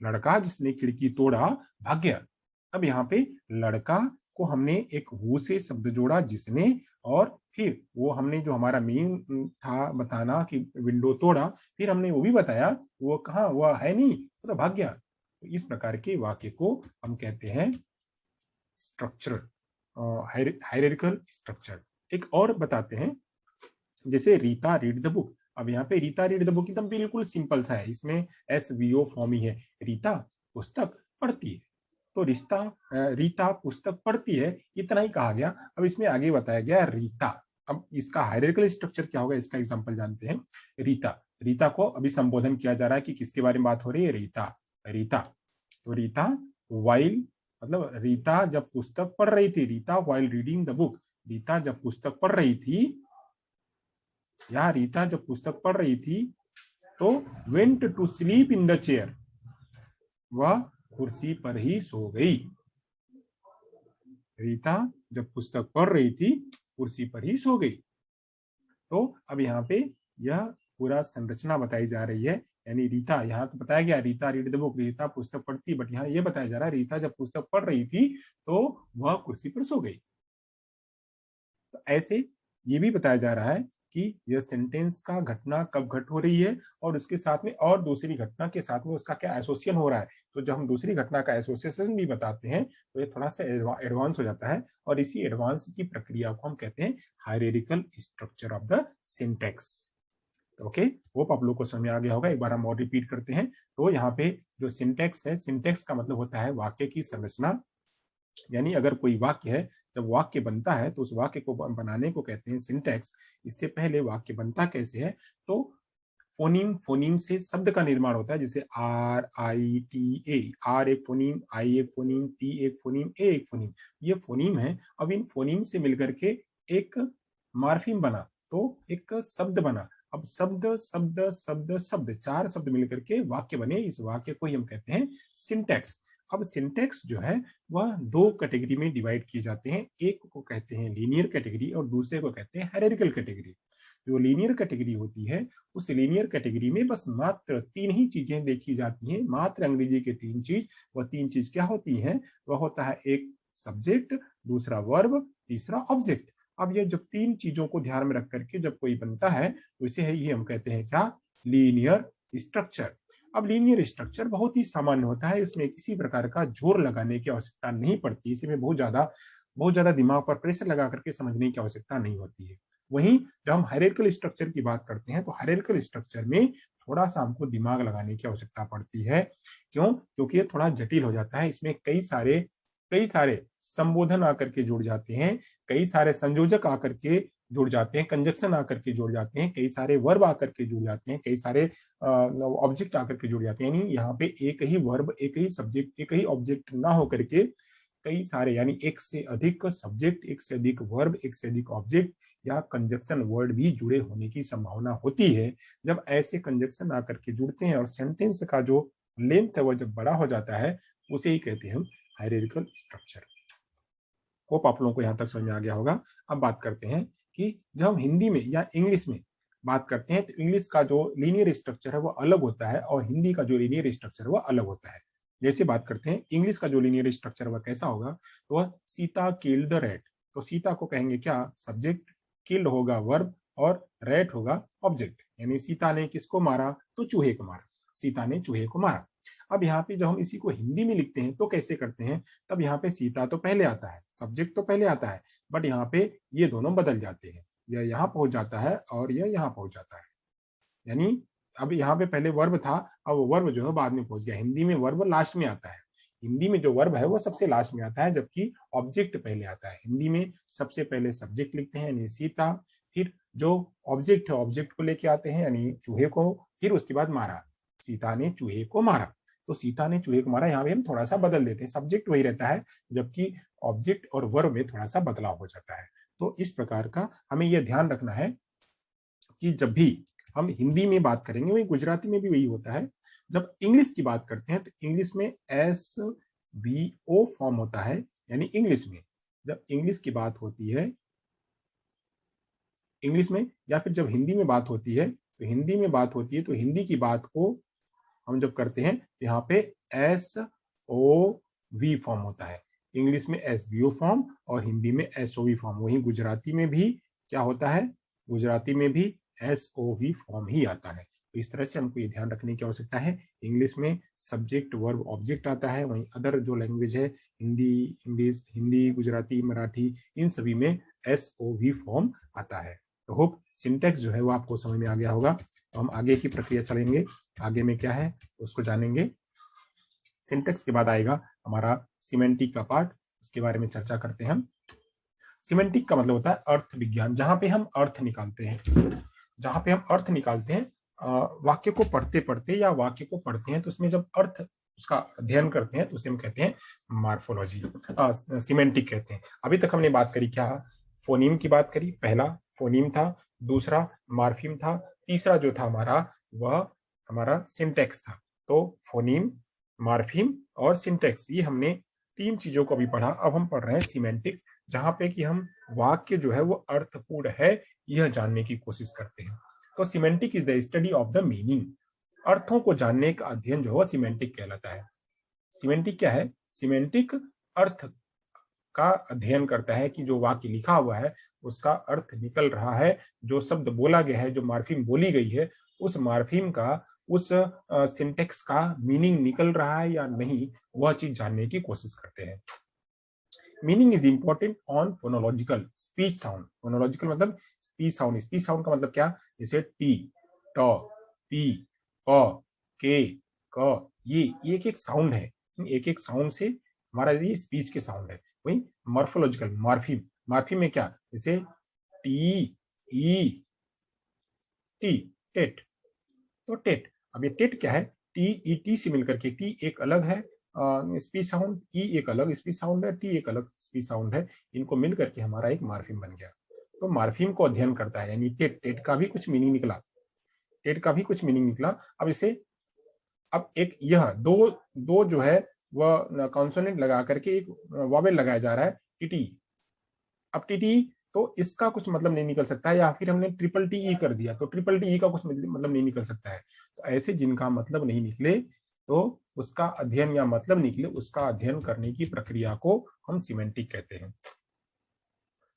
लड़का जिसने खिड़की तोड़ा भाग गया। अब यहाँ पे लड़का को हमने एक हु से शब्द जोड़ा, जिसने, और फिर वो हमने जो हमारा मेन था बताना कि विंडो तोड़ा, फिर हमने वो भी बताया वो कहाँ, वो है नहीं, वो तो भाग गया। तो इस प्रकार के वाक्य को हम कहते हैं स्ट्रक्चर, हायरार्किकल स्ट्रक्चर। एक और बताते हैं, जैसे रीता रीड द बुक। अब यहाँ पे रीता रीड द बुक एकदम बिल्कुल सिंपल सा है, इसमें एस वी ओ फॉर्म ही है, रीता पुस्तक पढ़ती है। तो रीता पुस्तक पढ़ती है, इतना ही कहा गया। अब इसमें आगे बताया गया रीता। अब इसका हायरार्किकल स्ट्रक्चर क्या होगा, इसका एग्जांपल जानते हैं। रीता, रीता को अभी संबोधन किया जा रहा है कि किसके बारे में बात हो रही है, रीता, रीता। तो रीता वाइल, मतलब रीता जब पुस्तक पढ़ रही थी, Rita while reading the book, Rita जब पुस्तक पढ़ रही थी, या रीता जब पुस्तक पढ़ रही थी तो went to sleep in the chair, वह कुर्सी पर ही सो गई। रीता जब पुस्तक पढ़ रही थी कुर्सी पर ही सो गई। तो अब यहाँ पे यह पूरा संरचना बताई जा रही है, यानी रीता, यहाँ तो बताया गया Rita read the book, Rita पुस्तक पढ़ती, बट यहाँ ये बताया जा रहा है रीता जब पुस्तक पढ़ रही थी तो वह कुर्सी पर सो गई। तो ऐसे ये भी बताया जा रहा है कि यह सेंटेंस का घटना कब घट हो रही है और उसके साथ में और दूसरी घटना के साथ में उसका क्या एसोसिएशन हो रहा है। तो जब हम दूसरी घटना का एसोसिएशन भी बताते हैं तो ये थोड़ा सा एडवांस हो जाता है और इसी एडवांस की प्रक्रिया को हम कहते हैं hierarchical structure of the syntax. Okay, hope आप लोग को समझ में आ गया होगा। एक बार हम और रिपीट करते हैं। तो यहाँ पे जो सिंटैक्स है, सिंटैक्स का मतलब होता है वाक्य की संरचना, यानी अगर कोई वाक्य है, जब वाक्य बनता है तो उस वाक्य को बनाने को कहते हैं सिंटैक्स। इससे पहले वाक्य बनता कैसे है, तो फोनीम, फोनीम से शब्द का निर्माण होता है, जैसे R I T A, R एक फोनीम, आई एक फोनीम, टी एक फोनीम, ए एक फोनीम, ये फोनीम है। अब इन फोनीम से मिलकर के एक मार्फिम बना, तो एक शब्द बना। अब शब्द शब्द शब्द शब्द, चार शब्द मिलकर के वाक्य बने, इस वाक्य को ही हम कहते हैं सिंटैक्स। अब सिंटैक्स जो है वह दो कैटेगरी में डिवाइड किए जाते हैं, एक को कहते हैं लीनियर कैटेगरी और दूसरे को कहते हैं हायरार्किकल कैटेगरी। जो लीनियर कैटेगरी होती है, उस लीनियर कैटेगरी में बस मात्र तीन ही चीजें देखी जाती हैं, मात्र अंग्रेजी के तीन चीज। वह तीन चीज क्या होती हैं, वह होता है एक सब्जेक्ट, दूसरा वर्ब, तीसरा ऑब्जेक्ट। अब ये जब तीन चीजों को ध्यान में रख करके जब कोई बनता है तो इसे ही हम कहते हैं क्या, लीनियर स्ट्रक्चर। अब लीनियर स्ट्रक्चर बहुत ही सामान्य होता है, इसमें किसी प्रकार का जोर लगाने की आवश्यकता नहीं पड़ती, इसमें बहुत ज्यादा दिमाग पर प्रेशर लगा करके समझने की आवश्यकता नहीं होती है। वहीं जब हम हायरार्किकल स्ट्रक्चर की बात करते हैं तो हायरार्किकल स्ट्रक्चर में थोड़ा सा हमको दिमाग लगाने की आवश्यकता पड़ती है। क्यों? क्योंकि ये थोड़ा जटिल हो जाता है, इसमें कई सारे संबोधन आकर के जुड़ जाते हैं, कई सारे संयोजक आकर के जुड़ जाते हैं, कंजक्शन आकर के जुड़ जाते हैं, कई सारे वर्ब आकर के जुड़ जाते हैं, कई सारे ऑब्जेक्ट आकर के जुड़ जाते हैं। यानी यहाँ पे एक ही वर्ब, एक ही सब्जेक्ट, एक ही ऑब्जेक्ट ना होकर के कई सारे, यानी एक से अधिक सब्जेक्ट, एक से अधिक वर्ब, एक से अधिक ऑब्जेक्ट या कंजक्शन वर्ड भी जुड़े होने की संभावना होती है। जब ऐसे कंजक्शन आकर के जुड़ते हैं और सेंटेंस का जो लेंथ है वो जब बड़ा हो जाता है, उसे ही कहते हैं हम हायरार्किकल स्ट्रक्चर। होप आप लोगों को यहाँ तक समझ में आ गया होगा। अब बात करते हैं कि जब हम हिंदी में या इंग्लिश में बात करते हैं तो इंग्लिश का जो लीनियर स्ट्रक्चर है वो अलग होता है और हिंदी का जो लीनियर स्ट्रक्चर है वो अलग होता है। जैसे बात करते हैं इंग्लिश का जो लीनियर स्ट्रक्चर वह कैसा होगा, तो वह सीता किल्ड द रैट। तो सीता को कहेंगे क्या, सब्जेक्ट, किल्ड होगा वर्ब और रैट होगा ऑब्जेक्ट। यानी सीता ने किसको मारा, तो चूहे को मारा, सीता ने चूहे को मारा। अब यहाँ पे जब हम इसी को हिंदी में लिखते हैं तो कैसे करते हैं, तब यहाँ पे सीता तो पहले आता है, सब्जेक्ट तो पहले आता है, बट यहाँ पे ये दोनों बदल जाते हैं, यह यहाँ पहुंच जाता है और यह यहाँ पहुंच जाता है। यानी अब यहाँ पे पहले वर्ब था, अब वर्ब जो है बाद में पहुंच गया। हिंदी में वर्ब लास्ट में आता है, हिंदी में जो वर्ब है वो सबसे लास्ट में आता है, जबकि ऑब्जेक्ट पहले आता है। हिंदी में सबसे पहले सब्जेक्ट लिखते हैं यानी सीता, फिर जो ऑब्जेक्ट है ऑब्जेक्ट को लेके आते हैं यानी चूहे को, फिर उसके बाद मारा, सीता ने चूहे को मारा। तो सीता ने चूहे को मारा यहाँ पे हम थोड़ा सा बदल देते हैं, सब्जेक्ट वही रहता है जबकि ऑब्जेक्ट और वर्ब में थोड़ा सा बदलाव हो जाता है। तो इस प्रकार का हमें यह ध्यान रखना है कि जब भी हम हिंदी में बात करेंगे, वही गुजराती में भी वही होता है। जब इंग्लिश की बात करते हैं तो इंग्लिश में एस वी ओ फॉर्म होता है, यानी इंग्लिश में जब इंग्लिश की बात होती है इंग्लिश में, या फिर जब हिंदी में बात होती है तो हिंदी में बात होती है, तो हिंदी की बात को हम जब करते हैं तो यहाँ पे एस ओ वी फॉर्म होता है। इंग्लिश में एस बी ओ फॉर्म और हिंदी में एस ओ वी फॉर्म। वहीं गुजराती में भी क्या होता है, गुजराती में भी एस ओ वी फॉर्म ही आता है। तो इस तरह से हमको ये ध्यान रखने की आवश्यकता है, इंग्लिश में सब्जेक्ट वर्ब ऑब्जेक्ट आता है, वहीं अदर जो लैंग्वेज है हिंदी, इंग्लिश, हिंदी, गुजराती, मराठी, इन सभी में एस ओ वी फॉर्म आता है। तो होप सिंटेक्स जो है वो आपको समझ में आ गया होगा। तो हम आगे की प्रक्रिया चलेंगे, आगे में क्या है उसको जानेंगे। सिंटेक्स के बाद आएगा हमारा सिमेंटिक का पार्ट, उसके बारे में चर्चा करते हैं हम। सिमेंटिक का मतलब होता है अर्थ विज्ञान, जहां पे हम अर्थ निकालते हैं, जहां पे हम अर्थ निकालते हैं वाक्य को पढ़ते पढ़ते या वाक्य को पढ़ते हैं तो उसमें जब अर्थ उसका अध्ययन करते हैं तो उसे हम कहते हैं मार्फोलॉजी, सिमेंटिक कहते हैं। अभी तक हमने बात करी क्या, फोनीम की बात करी, पहला फोनीम था, दूसरा मार्फिम था, तीसरा जो था हमारा वह हमारा सिंटेक्स था। तो फोनीम, मार्फिम और सिंटेक्स, ये हमने तीन चीजों को भी पढ़ा। अब हम पढ़ रहे हैं सिमेंटिक्स, जहां पे कि हम वाक्य जो है वो अर्थपूर्ण है यह जानने की कोशिश करते हैं। तो semantic is the study of the meaning, अर्थों को जानने का अध्ययन जो है सिमेंटिक कहलाता है। सिमेंटिक क्या है, सिमेंटिक अर्थ का अध्ययन करता है कि जो वाक्य लिखा हुआ है उसका अर्थ निकल रहा है, जो शब्द बोला गया है, जो मार्फिम बोली गई है, उस मार्फिम का, उस सिंटेक्स का मीनिंग निकल रहा है या नहीं, वह चीज जानने की कोशिश करते हैं। Meaning is important on phonological speech sound. Phonological मतलब स्पीच साउंड। स्पीच साउंड का मतलब क्या? जैसे टी, ट, पी, प, के, क, ये एक एक साउंड है। इन एक एक साउंड से हमारा ये स्पीच के साउंड है। वही मॉर्फोलॉजिकल, मार्फिम। मार्फिम में क्या? जैसे टी, ई, टी, टेट। तो टेट, अब ये टेट क्या है? टी ई टी से मिलकर के, टी एक अलग है स्पीच साउंड, ई एक अलग स्पीच साउंड है, टी एक अलग स्पीच साउंड है। इनको मिलकर के हमारा एक मार्फिम बन गया। तो मार्फिम को अध्ययन करता है, यानी टेट। टेट का भी कुछ मीनिंग निकला, टेट का भी कुछ मीनिंग निकला। अब इसे, अब एक यह दो दो जो है वह कॉन्सोनेंट लगा करके एक वॉवेल लगाया जा रहा है, टीटी। अब टीटी, तो इसका कुछ मतलब नहीं निकल सकता है, या फिर हमने ट्रिपल टी ई कर दिया तो ट्रिपल टी ई का कुछ मतलब नहीं निकल सकता है। तो ऐसे जिनका मतलब नहीं निकले, तो उसका अध्ययन या मतलब निकले, उसका अध्ययन करने की प्रक्रिया को हम सिमेंटिक कहते हैं।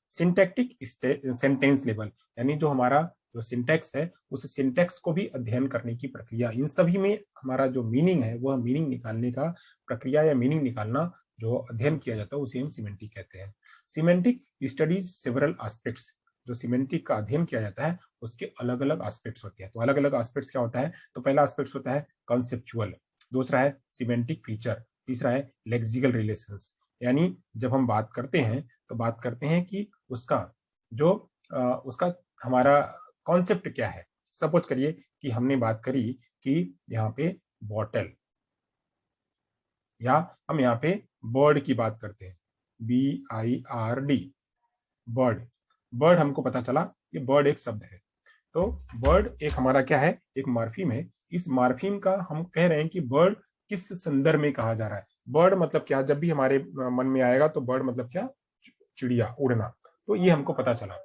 सिंटैक्टिक सेंटेंस लेवल, यानी जो हमारा जो सिंटैक्स है, उस सिंटैक्स को भी अध्ययन करने की प्रक्रिया, इन सभी में हमारा जो मीनिंग है, वह मीनिंग निकालने का प्रक्रिया या मीनिंग निकालना जो अध्ययन किया जाता है, उसे हम सिमेंटिक कहते हैं। Semantic studies several aspects. जो सिमेंटिक का अध्ययन किया जाता है, उसके अलग अलग एस्पेक्ट्स होते हैं। तो अलग अलग एस्पेक्ट्स क्या होता है? तो पहला एस्पेक्ट होता है कॉन्सेप्चुअल, दूसरा है सिमेंटिक फीचर, तीसरा है लेक्सिकल रिलेशंस। यानी जब हम बात करते हैं, तो बात करते हैं कि उसका जो उसका हमारा कॉन्सेप्ट क्या है। सपोज करिए कि हमने बात करी कि यहाँ पे बॉटल, या हम यहाँ पे बर्ड की बात करते हैं, BIRD, बर्ड। बर्ड हमको पता चला कि बर्ड एक शब्द है। तो बर्ड एक हमारा क्या है? एक मार्फिम है। इस मार्फिम का हम कह रहे हैं कि बर्ड किस संदर्भ में कहा जा रहा है। बर्ड मतलब क्या? जब भी हमारे मन में आएगा तो बर्ड मतलब क्या? चिड़िया, उड़ना। तो ये हमको पता चला।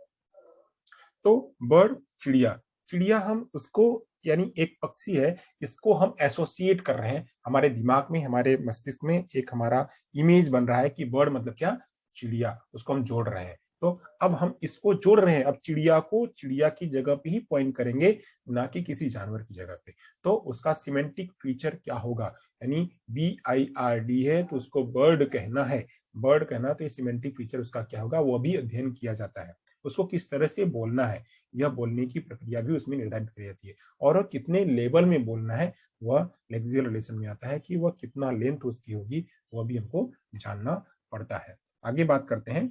तो बर्ड, चिड़िया। चिड़िया हम उसको, यानी एक पक्षी है, इसको हम एसोसिएट कर रहे हैं हमारे दिमाग में, हमारे मस्तिष्क में एक हमारा इमेज बन रहा है कि बर्ड मतलब क्या? चिड़िया। उसको हम जोड़ रहे हैं। तो अब हम इसको जोड़ रहे हैं, अब चिड़िया को चिड़िया की जगह पे ही पॉइंट करेंगे, ना कि किसी जानवर की जगह पे। तो उसका सिमेंटिक फीचर क्या होगा? यानी BIRD है तो उसको बर्ड कहना है। बर्ड कहना, तो ये सिमेंटिक फीचर उसका क्या होगा, वो भी अध्ययन किया जाता है। उसको किस तरह से बोलना है, यह बोलने की प्रक्रिया भी उसमें निर्धारित की जाती है। और कितने लेवल में बोलना है, वह लेक्सिकल रिलेशन में आता है कि वह कितना लेंथ उसकी होगी, वह भी हमको जानना पड़ता है। आगे बात करते हैं।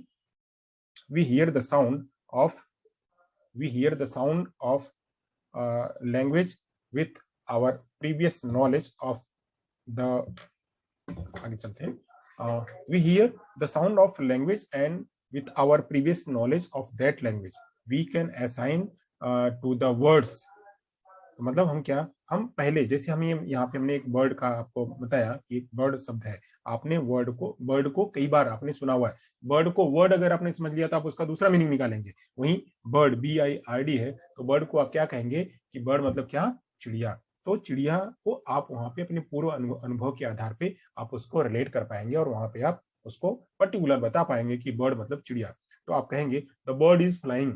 we hear the sound of we hear the sound of language with our previous knowledge of the, आगे चलते हैं। we hear the sound of language and with our previous knowledge of that language we can assign to the words। तो मतलब हम क्या, हम पहले जैसे हम ये यहाँ पे हमने एक वर्ड का आपको बताया कि एक वर्ड शब्द है। आपने वर्ड को कई बार आपने सुना हुआ है। वर्ड को, वर्ड अगर आपने समझ लिया तो आप उसका दूसरा मीनिंग निकालेंगे। वहीं बर्ड, BIRD है, तो बर्ड को आप क्या कहेंगे कि बर्ड मतलब क्या? चिड़िया। तो चिड़िया को आप वहां पे अपने पूर्व अनुभव के आधार पे आप उसको रिलेट कर पाएंगे, और वहां पे आप उसको पर्टिकुलर बता पाएंगे कि बर्ड मतलब चिड़िया। तो आप कहेंगे the bird is flying,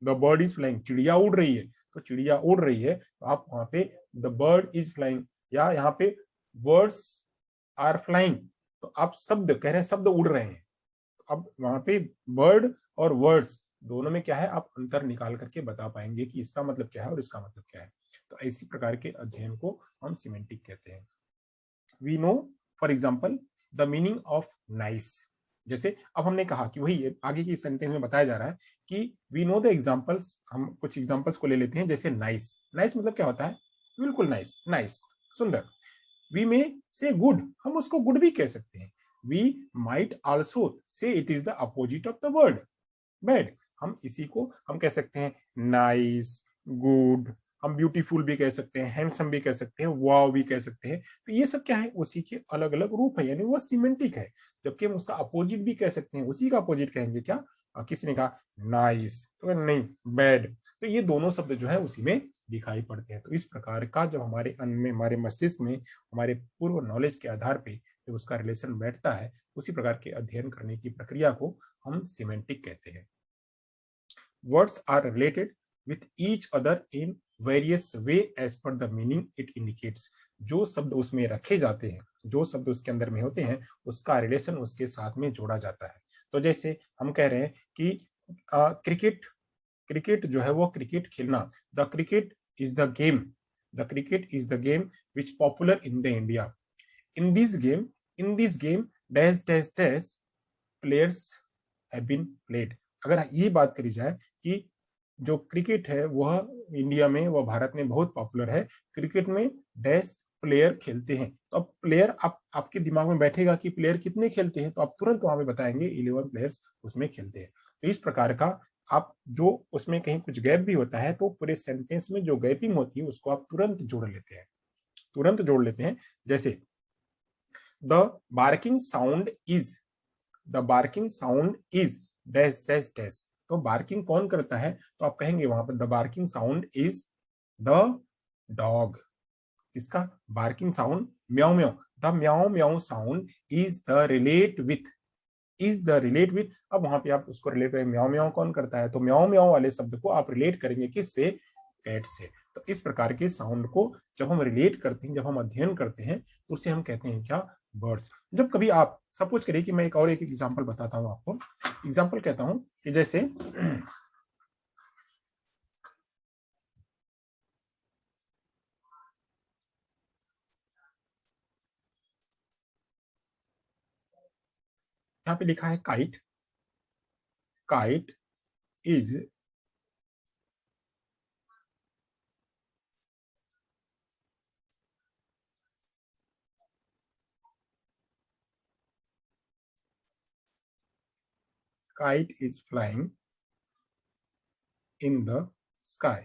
the bird is flying, चिड़िया उड़ रही है। तो चिड़िया उड़ रही है, तो आप वहां पे द बर्ड इज फ्लाइंग, या यहाँ पे वर्ड्स आर फ्लाइंग, तो आप शब्द कह रहे हैं, शब्द उड़ रहे हैं। अब वहां पे बर्ड और वर्ड्स दोनों में क्या है, आप अंतर निकाल करके बता पाएंगे कि इसका मतलब क्या है और इसका मतलब क्या है। तो इसी प्रकार के अध्ययन को हम सिमेंटिक कहते हैं। We know, for example, the meaning of nice. जैसे अब हमने कहा कि वही आगे की सेंटेंस में बताया जा रहा है कि वी नो द एग्जाम्पल्स। हम कुछ एग्जाम्पल्स को ले लेते हैं, जैसे नाइस। नाइस मतलब क्या होता है? बिल्कुल नाइस, नाइस, सुंदर। वी में से गुड, हम उसको गुड भी कह सकते हैं। We might also say it is the opposite of the word bad. हम इसी को हम कह सकते हैं नाइस, गुड। हम ब्यूटीफुल भी कह सकते हैं, हैंडसम भी कह सकते हैं, वाव भी कह सकते हैं। तो ये सब क्या है? उसी के अलग अलग रूप है, यानी वो सिमेंटिक है। जबकि हम उसका अपोजिट भी कह सकते हैं, उसी का अपोजिट कहेंगे क्या? किसी ने कहा नाइस, तो नहीं, बैड। तो ये दोनों शब्द जो है उसी में दिखाई पड़ते हैं। तो इस प्रकार का जब हमारे अन्न में, हमारे मस्तिष्क में, हमारे पूर्व नॉलेज के आधार पे जब उसका रिलेशन बैठता है, उसी प्रकार के अध्ययन करने की प्रक्रिया को हम सिमेंटिक कहते हैं। Words are related with each other in various way as per the meaning it indicates. जो शब्द उसमें रखे जाते हैं, जो शब्द उसके अंदर में होते हैं, उसका रिलेशन उसके साथ में जोड़ा जाता है। तो जैसे हम कह रहे हैं कि क्रिकेट, क्रिकेट जो है वो क्रिकेट खेलना, the cricket is the game, the cricket is the game which popular in the India. In this game, in this game dash dash dash players have been played. अगर ये बात करी जाए कि जो क्रिकेट है वह इंडिया में, वह भारत में बहुत पॉपुलर है, क्रिकेट में डैश प्लेयर खेलते हैं। तो अब प्लेयर, आप आपके दिमाग में बैठेगा कि प्लेयर कितने खेलते हैं, तो आप तुरंत वहां पे बताएंगे 11 प्लेयर्स उसमें खेलते हैं। तो इस प्रकार का आप जो उसमें कहीं कुछ गैप भी होता है तो पूरे सेंटेंस में जो गैपिंग होती है उसको आप तुरंत जोड़ लेते हैं, तुरंत जोड़ लेते हैं। जैसे the barking sound is, the barking sound is dash dash dash. तो बार्किंग कौन करता है, तो आप कहेंगे वहां पर the barking sound is the dog. इसका बार्किंग साउंड म्याऊ म्याऊ, the meow meow sound is the relate with, is the relate with. अब वहां पे आप उसको रिलेट करेंगे, म्याऊ म्याऊ कौन करता है, तो म्याऊ म्याऊ वाले शब्द को आप रिलेट करेंगे किससे, कैट से। तो इस प्रकार के साउंड को जब हम रिलेट करते हैं, जब हम अध्ययन करते हैं, तो उसे हम कहते हैं क्या, वर्ड्स। जब कभी आप सपोज करिए कि मैं एक और एक एग्जांपल बताता हूं आपको, एग्जांपल कहता हूं कि जैसे यहाँ पे लिखा है kite, kite is kite is flying in the sky.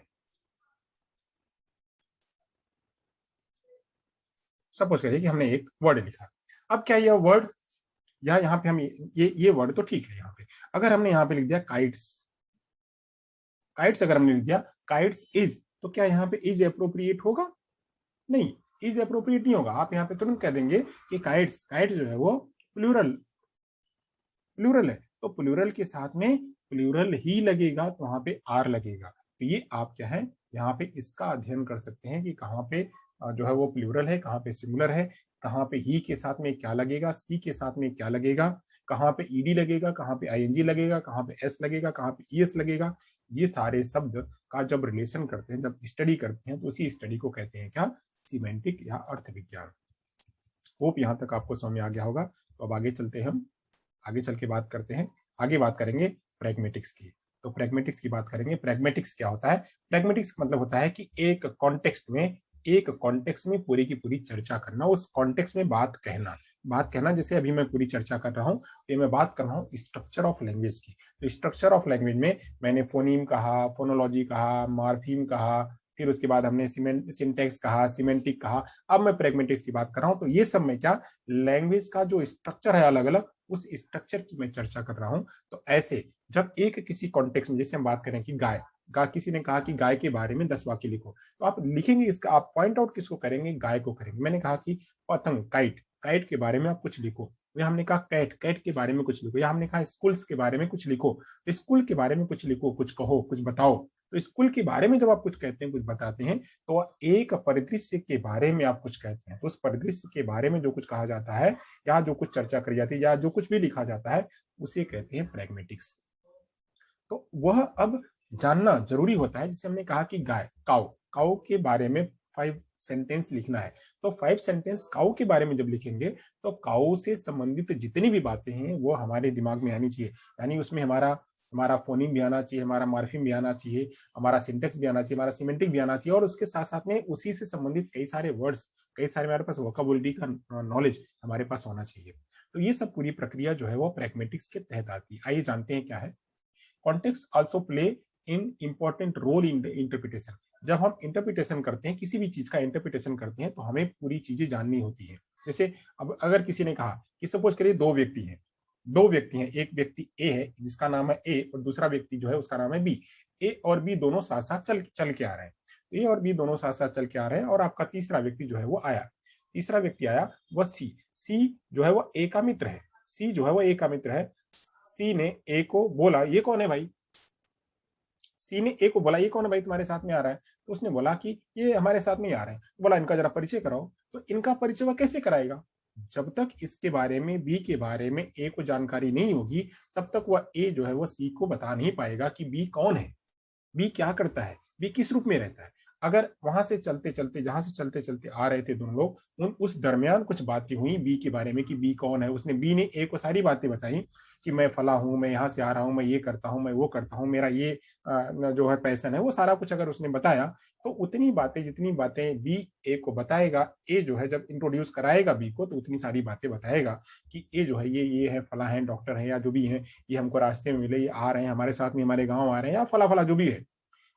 Suppose करिए कि हमने एक वर्ड लिखा। अब क्या यह वर्ड, या यहाँ पे हम ये वर्ड तो ठीक है, यहाँ पे अगर हमने यहाँ पे लिख दिया काइट्स, काइट्स अगर हमने लिख दिया काइट्स इज, तो क्या यहाँ पे इज अप्रोप्रिएट होगा, नहीं, इज अप्रोप्रिएट नहीं होगा। आप यहाँ पे तुरंत कह देंगे कि काइट्स, काइट्स जो है वो प्लूरल, प्लूरल है, तो प्लूरल के साथ में प्लूरल ही लगेगा, तो वहां पे आर लगेगा। तो ये आप क्या है, यहाँ पे इसका अध्ययन कर सकते हैं कि कहाँ पे जो है वो प्लूरल है, कहाँ पे सिंगुलर है, कहाँ पे ही के साथ में क्या लगेगा, सी के साथ में क्या लगेगा, कहाँ पे ईडी लगेगा, कहाँ पे आईएनजी लगेगा, कहाँ पे एस लगेगा, कहाँ पे ईएस लगेगा। ये सारे शब्द का जब रिलेशन करते हैं, जब स्टडी करते हैं, तो उसी स्टडी को कहते हैं क्या, सीमेंटिक या अर्थ विज्ञान। होप यहाँ तक आपको समझ में आ गया होगा। तो अब आगे चलते हैं, हम आगे चल के बात करते हैं, आगे बात करेंगे प्रैग्मेटिक्स की। तो प्रैग्मेटिक्स की बात करेंगे। प्रैग्मेटिक्स क्या होता है, प्रैग्मेटिक्स का मतलब होता है कि एक कॉन्टेक्स्ट में, एक कॉन्टेक्स्ट में पूरी की पूरी चर्चा करना, उस कॉन्टेक्स्ट में बात कहना, बात कहना। जैसे अभी मैं पूरी चर्चा कर रहा हूँ, तो मैं बात कर रहा हूँ स्ट्रक्चर ऑफ लैंग्वेज की। तो स्ट्रक्चर ऑफ लैंग्वेज में मैंने फोनीम कहा, फोनोलॉजी कहा, मार्फीम कहा, फिर उसके बाद हमने सिंटेक्स कहा, सिमेंटिक कहा। अब मैं प्रैग्मेटिक्स की बात कर रहा हूँ, तो ये सब में क्या, लैंग्वेज का जो स्ट्रक्चर है अलग अलग, उस स्ट्रक्चर की मैं चर्चा कर रहा हूं। तो ऐसे जब एक किसी कॉन्टेक्स्ट में, जैसे हम बात करें कि गाय, गाय, किसी ने कहा कि गाय के बारे में 10 वाक्य लिखो, तो आप लिखेंगे इसका, आप पॉइंट आउट किसको करेंगे, गाय को करेंगे। मैंने कहा कि पतंग, काइट, काइट के बारे में आप कुछ लिखो, या हमने कहा कैट, कैट के बारे में कुछ लिखो, या हमने कहा स्कूल्स के बारे में कुछ लिखो, तो स्कूल के बारे में कुछ लिखो, कुछ कहो, कुछ बताओ। तो स्कूल के बारे में जब आप कुछ कहते हैं, कुछ बताते हैं, तो एक परिदृश्य के बारे में आप कुछ कहते हैं, तो उस परिदृश्य के बारे में जो कुछ कहा जाता है, या जो कुछ चर्चा करी जाती है, या जो कुछ भी लिखा जाता है, उसे कहते हैं प्रैग्मेटिक्स। तो वह अब जानना जरूरी होता है। जैसे हमने कहा कि गाय, काउ, काउ के बारे में 5 सेंटेंस लिखना है, तो 5 सेंटेंस काउ के बारे में जब लिखेंगे, तो काउ से संबंधित जितनी भी बातें हैं वो हमारे दिमाग में आनी चाहिए। यानी उसमें हमारा हमारा फोनिम भी आना चाहिए, हमारा मार्फिम भी आना चाहिए, हमारा सिंटेक्स भी आना चाहिए, हमारा सिमेंटिक भी आना चाहिए, और उसके साथ साथ में उसी से संबंधित कई सारे वर्ड्स, कई सारे हमारे पास वोकाबुलरी का नॉलेज हमारे पास होना चाहिए। तो ये सब पूरी प्रक्रिया जो है वो प्रैग्मेटिक्स के तहत आती है। आइए जानते हैं क्या है। Context also play in important role in interpretation. जब हम इंटरप्रिटेशन करते हैं, किसी भी चीज का इंटरप्रिटेशन करते हैं, तो हमें पूरी चीजें जाननी होती है। जैसे अब अगर किसी ने कहा कि सपोज करिए दो व्यक्ति हैं, दो व्यक्ति हैं, एक व्यक्ति ए है जिसका नाम है ए, और दूसरा व्यक्ति जो है उसका नाम है बी। ए और बी दोनों साथ साथ चल चल के आ रहे हैं, तो ए और बी दोनों साथ साथ चल के आ रहे हैं, और आपका तीसरा व्यक्ति जो है वो आया, तीसरा व्यक्ति आया, वह सी, सी जो है वो ए का मित्र है, सी जो है वो ए का मित्र है। सी ने ए को बोला, ये कौन है भाई, सी ने ए को बोला, ये कौन है भाई तुम्हारे साथ में आ रहा है? तो उसने बोला कि ये हमारे साथ में ही आ रहा है। तो बोला इनका जरा परिचय कराओ। तो इनका परिचय वह कैसे कराएगा? जब तक इसके बारे में, बी के बारे में ए को जानकारी नहीं होगी, तब तक वह ए जो है वो सी को बता नहीं पाएगा कि बी कौन है, बी क्या करता है, बी किस रूप में रहता है। अगर वहां से चलते चलते, जहां से चलते चलते आ रहे थे दोनों लोग, उस दरमियान कुछ बातें हुई बी के बारे में कि बी कौन है, उसने बी ने ए को सारी बातें बताई कि मैं फला हूं, मैं यहाँ से आ रहा हूं, मैं ये करता हूं, मैं वो करता हूं, मेरा ये जो है पैशन है, वो सारा कुछ अगर उसने बताया, तो उतनी बातें, जितनी बातें बी ए को बताएगा, ए जो है जब इंट्रोड्यूस कराएगा बी को, तो उतनी सारी बातें बताएगा कि ए जो है ये है, फला है, डॉक्टर है, या जो भी है, ये हमको रास्ते में मिले, ये आ रहे हैं हमारे साथ में, हमारे गाँव आ रहे हैं, या फला फला जो भी है,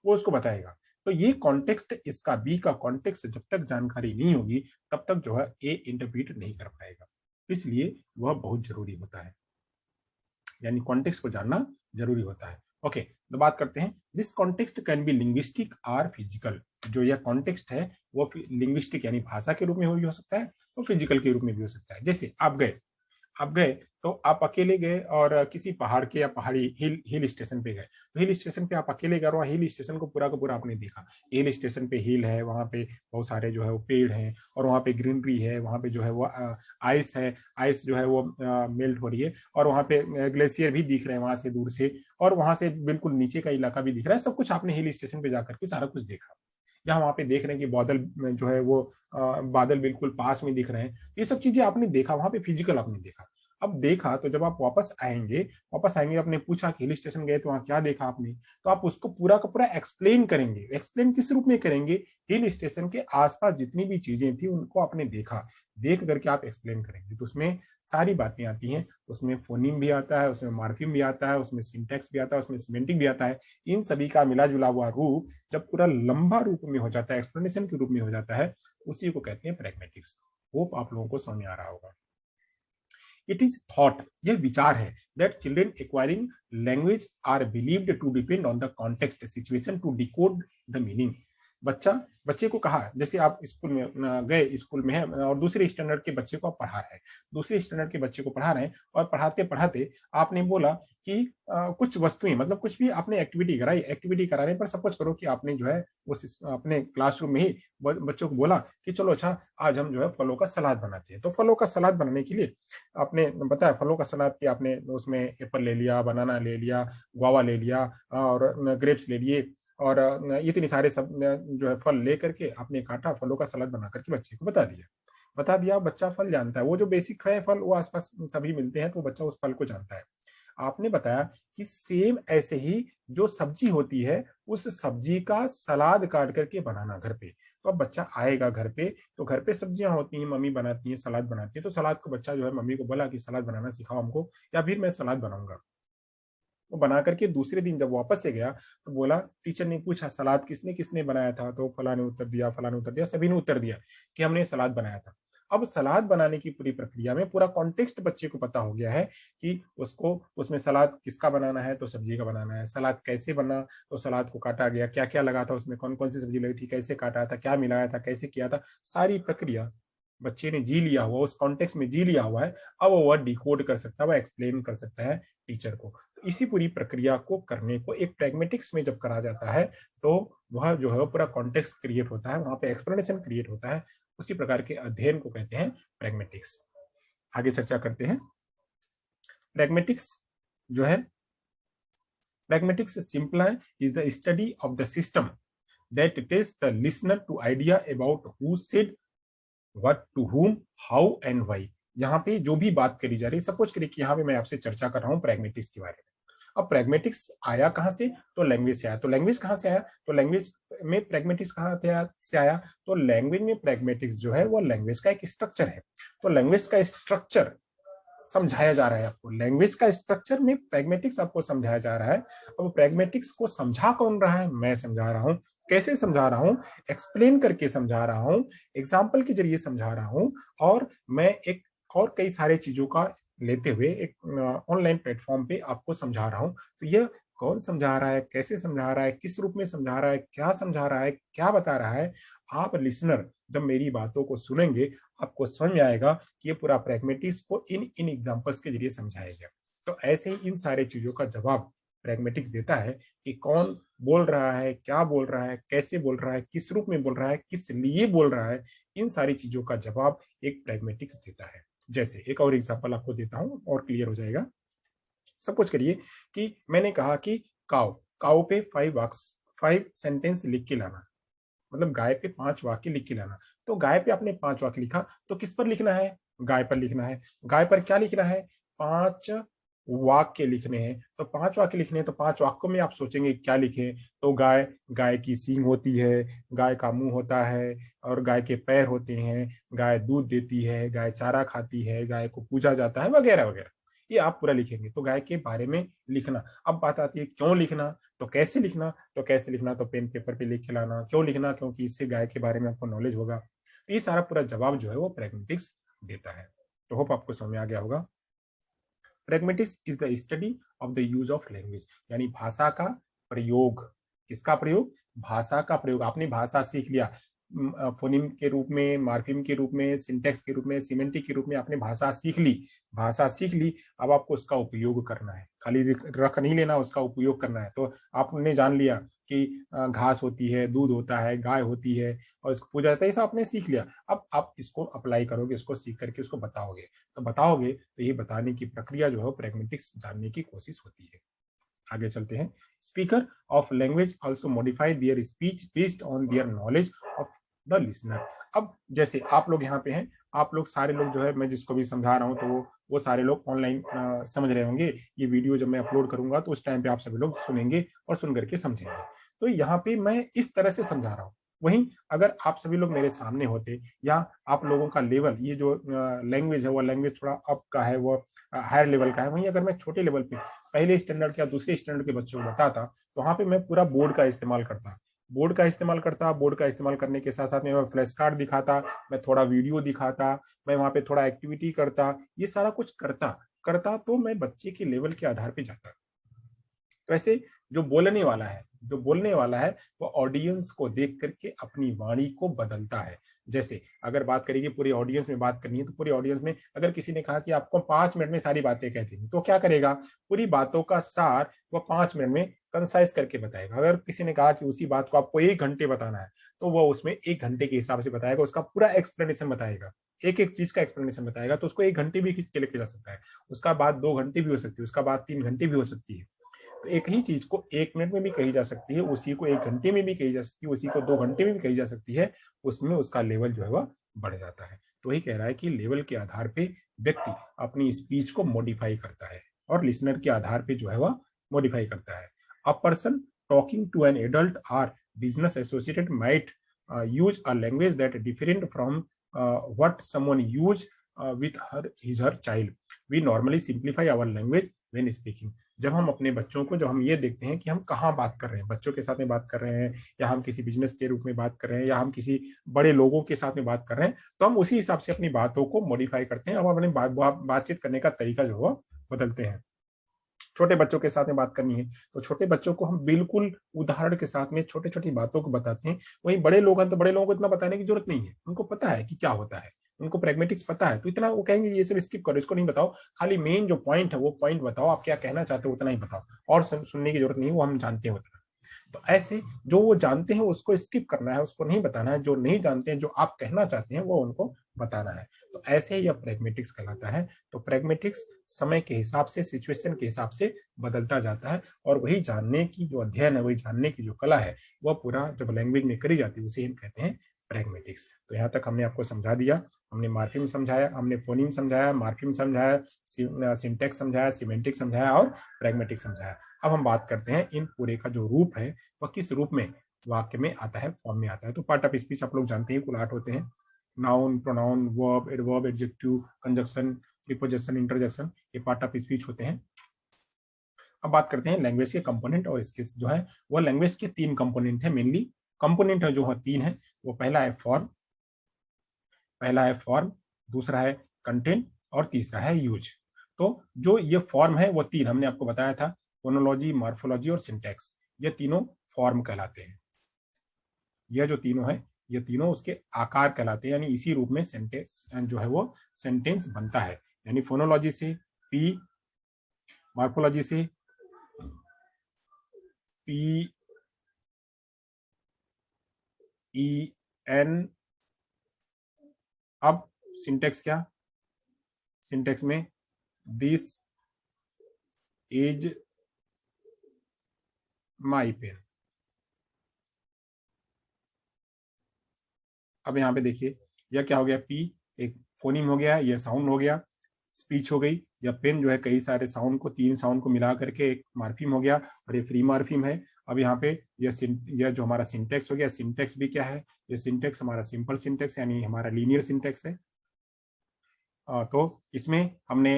वो उसको बताएगा। तो ये कॉन्टेक्स्ट, इसका बी का कॉन्टेक्स्ट जब तक जानकारी नहीं होगी, तब तक जो है ए इंटरप्रीट नहीं कर पाएगा। इसलिए वह बहुत जरूरी होता है, यानी कॉन्टेक्स्ट को जानना जरूरी होता है। ओके, तो बात करते हैं, this context can be linguistic और फिजिकल। जो यह कॉन्टेक्स्ट है वो लिंग्विस्टिक यानी भाषा के रूप में भी हो सकता है, और फिजिकल के रूप में भी हो सकता है। जैसे आप गए तो आप अकेले गए और किसी पहाड़ के या पहाड़ी हिल स्टेशन पे गए, तो हिल स्टेशन पे आप अकेले गए और हिल स्टेशन को पूरा का पूरा आपने देखा। हिल स्टेशन पे हिल है, वहाँ पे बहुत सारे जो है वो पेड़ हैं, और वहाँ पे ग्रीनरी है, वहाँ पे जो है वो आइस है, आइस जो है वो मेल्ट हो रही है, और वहाँ पे ग्लेशियर भी दिख रहे हैं वहां से दूर से, और वहां से बिल्कुल नीचे का इलाका भी दिख रहा है। सब कुछ आपने हिल स्टेशन पे जाकर के सारा कुछ देखा। या वहां पे देख रहे हैं कि बादल जो है वो बादल बिल्कुल पास में दिख रहे हैं। ये सब चीजें आपने देखा, वहां पे फिजिकल आपने देखा। अब देखा तो जब आप वापस आएंगे, आपने पूछा कि हिल स्टेशन गए तो वहां क्या देखा आपने, तो आप उसको पूरा का पूरा एक्सप्लेन करेंगे। एक्सप्लेन किस रूप में करेंगे? हिल स्टेशन के आसपास जितनी भी चीजें थी उनको आपने देखा, देख करके आप एक्सप्लेन करेंगे। तो उसमें सारी बातें आती हैं, उसमें फोनीम भी आता है, उसमें मार्फिम भी आता है, उसमें सिंटेक्स भी आता है, उसमें सिमेंटिक भी आता है। इन सभी का मिला जुला हुआ रूप जब पूरा लंबा रूप में हो जाता है, एक्सप्लेनेशन के रूप में हो जाता है, उसी को कहते हैं प्रैग्मेटिक्स। होप आप लोगों को समझ में आ रहा होगा। इट इज थॉट, यह विचार है, that children acquiring language are believed to depend on the context situation to decode the meaning. बच्चे को कहा, जैसे आप स्कूल में गए, स्कूल में है और दूसरे स्टैंडर्ड के बच्चे को आप पढ़ा रहे हैं, दूसरे स्टैंडर्ड के बच्चे को पढ़ा रहे हैं, और पढ़ाते पढ़ाते आपने बोला कि कुछ वस्तुएं, मतलब कुछ भी आपने एक्टिविटी कराई, एक्टिविटी कराने पर सपोज करो कि आपने जो है उस अपने क्लासरूम में ही बच्चों को बोला कि चलो अच्छा आज हम जो है फलों का सलाद बनाते हैं। तो फलों का सलाद बनाने के लिए आपने बताया, फलों का सलाद की आपने उसमें एप्पल ले लिया, बनाना ले लिया, गुआवा ले लिया, और ग्रेप्स ले लिए, और इतने सारे सब जो है फल ले करके आपने काटा, फलों का सलाद बना करके बच्चे को बता दिया। बच्चा फल जानता है, वो जो बेसिक है फल वो आसपास सभी मिलते हैं, तो बच्चा उस फल को जानता है। आपने बताया कि सेम ऐसे ही जो सब्जी होती है, उस सब्जी का सलाद काट करके बनाना घर पे। तो अब बच्चा आएगा घर पे, तो घर पे सब्जियां होती हैं, मम्मी बनाती है, सलाद बनाती है, तो सलाद को बच्चा जो है मम्मी को बोला कि सलाद बनाना सिखाओ हमको, या फिर मैं सलाद बनाऊंगा। वो बना करके दूसरे दिन जब वापस से गया, तो बोला, टीचर ने पूछा सलाद किसने किसने बनाया था, तो फला ने उत्तर दिया, फला ने उत्तर दिया, सभी ने उत्तर दिया कि हमने सलाद बनाया था। अब सलाद बनाने की पूरी प्रक्रिया में पूरा कॉन्टेक्स्ट बच्चे को पता हो गया है कि उसको उसमें सलाद किसका बनाना है, तो सब्जी का बनाना है। सलाद कैसे बना, तो सलाद को काटा गया, क्या क्या लगा था उसमें, कौन कौन सी सब्जी लगी थी, कैसे काटा था, क्या मिलाया था, कैसे किया था, सारी प्रक्रिया बच्चे ने जी लिया हुआ, उस कॉन्टेक्स्ट में जी लिया हुआ है। अब वो डिकोड कर सकता है, वह एक्सप्लेन कर सकता है टीचर को। तो इसी पूरी प्रक्रिया को करने को एक प्रैग्मेटिक्स में जब करा जाता है, तो वह जो है पूरा कॉन्टेक्स्ट क्रिएट होता है, वहां पे एक्सप्लेनेशन क्रिएट होता है। उसी प्रकार के अध्ययन को कहते हैं प्रैग्मेटिक्स। आगे चर्चा करते हैं। प्रैग्मेटिक्स जो है, प्रैग्मेटिक्स सिंपल है, is the study of the system that tells the listener to idea about who said what to whom how and why. यहाँ पे जो भी बात करी जा रही है, सपोज करिए कि यहाँ पे मैं आपसे चर्चा कर रहा हूँ प्रैग्मेटिक्स के बारे में। अब प्रैग्मेटिक्स आया कहाँ से, तो लैंग्वेज से आया। तो लैंग्वेज कहाँ से आया, तो लैंग्वेज में प्रैग्मेटिक्स कहाँ से आया, तो लैंग्वेज में प्रैग्मेटिक्स जो है वो लैंग्वेज का एक स्ट्रक्चर है। तो लैंग्वेज का स्ट्रक्चर समझाया जा रहा है आपको, लैंग्वेज का स्ट्रक्चर में प्रैग्मेटिक्स आपको समझाया जा रहा है। अब प्रैग्मेटिक्स को समझा कौन रहा है, मैं समझा रहा हूँ। कैसे समझा रहा हूँ, एक्सप्लेन करके समझा रहा हूँ, एग्जाम्पल के जरिए समझा रहा हूँ, और मैं एक और कई सारे चीजों का लेते हुए एक ऑनलाइन प्लेटफॉर्म पे आपको समझा रहा हूँ। तो यह कौन समझा रहा है, कैसे समझा रहा है, किस रूप में समझा रहा है, क्या समझा रहा है, क्या बता रहा है, आप लिसनर जब मेरी बातों को सुनेंगे, आपको समझ में आएगा कि ये पूरा प्रैग्मेटिक्स को इन इन एग्जांपल्स के जरिए समझाया गया। तो ऐसे ही इन सारे चीजों का जवाब प्रैग्मेटिक्स देता है कि कौन बोल रहा है, क्या बोल रहा है, कैसे बोल रहा है, किस रूप में बोल रहा है, किस लिए बोल रहा है, इन सारी चीजों का जवाब एक प्रैग्मेटिक्स देता है। जैसे एक और एग्जांपल आपको देता हूं और क्लियर हो जाएगा। सपोज करिए कि मैंने कहा कि काउ काउ पे 5 सेंटेंस लिख के लाना, मतलब गाय पे 5 वाक्य लिख के लाना। तो गाय पे आपने 5 वाक्य लिखा, तो किस पर लिखना है? गाय पर लिखना है। गाय पर क्या लिखना है? 5 वाक्य लिखने हैं। तो 5 वाक्य लिखने हैं, तो 5 वाक्यों में आप सोचेंगे क्या लिखें? तो गाय गाय की सींग होती है, गाय का मुंह होता है और गाय के पैर होते हैं, गाय दूध देती है, गाय चारा खाती है, गाय को पूजा जाता है, वगैरह वगैरह। ये आप पूरा लिखेंगे। तो गाय के बारे में लिखना। अब बात आती है क्यों लिखना, तो कैसे लिखना? तो कैसे लिखना, तो पेन पेपर पे लिख के लाना। क्यों लिखना? क्योंकि इससे गाय के बारे में आपको नॉलेज होगा। तो ये सारा पूरा जवाब जो है वो प्रैग्मेटिक्स देता है। तो होप आपको समझ में आ गया होगा। Pragmatics is the study of the use of language, यानी भाषा का प्रयोग। किसका प्रयोग? भाषा का प्रयोग। आपने भाषा सीख लिया, फोनिम के रूप में, मार्फिम के रूप में, सिंटेक्स के रूप में, सिमेंटिक के रूप में आपने भाषा सीख ली। भाषा सीख ली, अब आपको उसका उपयोग करना है। खाली रख नहीं लेना, उसका उपयोग करना है। तो आपने जान लिया कि घास होती है, दूध होता है, गाय होती है और इसको पूजा जाता है, ये सब आपने सीख लिया। अब आप इसको अप्लाई करोगे, इसको सीख करके उसको बताओगे। तो बताओगे तो ये बताने की प्रक्रिया जो है प्रैग्मेटिक्स जानने की कोशिश होती है। आगे चलते हैं। Speaker of language also modify there speech based on their knowledge of the listener. अब जैसे आप लोग यहाँ पे हैं, आप लोग सारे लोग जो है, मैं जिसको भी समझा रहा हूँ तो वो सारे लोग ऑनलाइन समझ रहे होंगे। ये वीडियो जब मैं अपलोड करूंगा तो उस टाइम पे आप सभी लोग सुनेंगे और सुन करके समझेंगे। तो यहाँ पे मैं इस तरह से समझा रहा हूँ। वहीं अगर आप सभी लोग मेरे सामने होते, या आप लोगों का लेवल, ये जो लैंग्वेज है वो लैंग्वेज थोड़ा अप का है, वो हायर लेवल का है, वहीं अगर मैं छोटे लेवल पे पहले स्टैंडर्ड या दूसरे स्टैंडर्ड के बच्चों को बताता, तो वहां पे मैं पूरा बोर्ड का इस्तेमाल करता। बोर्ड का इस्तेमाल करने के साथ साथ में मैं फ्लैश कार्ड दिखाता, मैं थोड़ा वीडियो दिखाता, मैं वहां पे थोड़ा एक्टिविटी करता, ये सारा कुछ करता करता तो मैं बच्चे के लेवल के आधार पे जाता। तो ऐसे जो बोलने वाला है वो ऑडियंस को देख करके अपनी वाणी को बदलता है। जैसे अगर बात करेंगे पूरी ऑडियंस में बात करनी है, तो पूरी ऑडियंस में अगर किसी ने कहा कि आपको 5 मिनट में सारी बातें कहती हैं, तो क्या करेगा? पूरी बातों का सार वो 5 मिनट में कंसाइज करके बताएगा। अगर किसी ने कहा कि उसी बात को आपको 1 घंटे बताना है, तो वो उसमें 1 घंटे के हिसाब से बताएगा, उसका पूरा एक्सप्लेनेशन बताएगा, एक एक चीज का एक्सप्लेनेशन बताएगा। तो उसको 1 घंटे भी खींच के लेके जा सकता है, उसका बात 2 घंटे भी हो सकती है, उसका बात 3 घंटे भी हो सकती है। तो एक ही चीज को 1 मिनट में भी कही जा सकती है, उसी को 1 घंटे में भी कही जा सकती है, उसी को 2 घंटे में भी कही जा सकती है। उसमें उसका लेवल जो है वह बढ़ जाता है। तो वही कह रहा है कि लेवल के आधार पे व्यक्ति अपनी स्पीच को मॉडिफाई करता है और लिसनर के आधार पे जो है वह मॉडिफाई करता है। A person talking to an adult or business associated might use a language that different from what someone use with his her child. We normally simplify our language when speaking. जब हम अपने बच्चों को, जब हम ये देखते हैं कि हम कहाँ बात कर रहे हैं, बच्चों के साथ में बात कर रहे हैं, या हम किसी बिजनेस के रूप में बात कर रहे हैं, या हम किसी बड़े लोगों के साथ में बात कर रहे हैं, तो हम उसी हिसाब से अपनी बातों को मॉडिफाई करते हैं। हम अपने बातचीत करने का तरीका जो है बदलते हैं। छोटे बच्चों के साथ में बात करनी है, तो छोटे बच्चों को हम बिल्कुल उदाहरण के साथ में छोटी छोटी बातों को बताते हैं। वहीं बड़े लोग हैं तो बड़े लोगों को इतना बताने की जरूरत नहीं है, उनको पता है कि क्या होता है, उनको प्रैग्मेटिक्स पता है। तो इतना वो कहेंगे ये सब स्किप करो, इसको नहीं बताओ, खाली मेन जो पॉइंट है वो पॉइंट बताओ, आप क्या कहना चाहते हो उतना ही बताओ, और सुनने की जरूरत नहीं, वो हम जानते हैं उतना। तो ऐसे जो वो जानते हैं उसको स्किप करना है, उसको नहीं बताना है। जो नहीं जानते हैं, जो आप कहना चाहते हैं, वो उनको बताना है। तो ऐसे ही यह प्रैग्मेटिक्स कहलाता है। तो प्रैग्मेटिक्स समय के हिसाब से, सिचुएशन के हिसाब से बदलता जाता है, और वही जानने की जो अध्ययन है, वही जानने की जो कला है, वह पूरा जब लैंग्वेज में करी जाती है उसे हम कहते हैं प्रैग्मेटिक्स। तो यहाँ तक हमने आपको समझा दिया। हमने मार्फिम समझाया, हमने फोनीम समझाया, मार्फिम समझाया, सिंटेक्स समझाया, सिमेंटिक समझाया और प्रैग्मेटिक समझाया। अब हम बात करते हैं इन पूरे का जो रूप है वह किस रूप में वाक्य में आता है, फॉर्म में आता है। तो पार्ट ऑफ स्पीच आप लोग जानते हैं कुल 8 होते हैं। Noun, pronoun, verb, adverb, adjective, conjunction, preposition, interjection, ये पार्ट ऑफ स्पीच होते हैं। अब बात करते हैं लैंग्वेज के कंपोनेंट, और इसके जो है वह लैंग्वेज के 3 कंपोनेंट है मेनली। कंपोनेंट है जो है 3 है। वो पहला है फॉर्म, दूसरा है कंटेंट और तीसरा है यूज। तो जो ये फॉर्म है वो 3 हमने आपको बताया था, फोनोलॉजी, मॉर्फोलॉजी और सिंटैक्स, ये तीनों फॉर्म कहलाते हैं। यह जो तीनों है, ये तीनों उसके आकार कहलाते हैं, यानी इसी रूप में सेंटेंस जो है वो सेंटेंस बनता है। यानी फोनोलॉजी से पी, मॉर्फोलॉजी से PEN। अब सिंटेक्स क्या, सिंटेक्स में दिस इज माई पेन। अब यहाँ पे देखिए यह क्या हो गया, पी एक फोनीम हो गया, यह साउंड हो गया, स्पीच हो गई, या पेन जो है कई सारे साउंड को, तीन साउंड को मिला करके एक मार्फिम हो गया, और ये फ्री मार्फिम है। अब यहाँ पे यह जो हमारा सिंटेक्स हो गया, सिंटेक्स भी क्या है, ये सिंटेक्स हमारा सिंपल सिंटेक्स यानी हमारा लीनियर सिंटेक्स है। तो इसमें हमने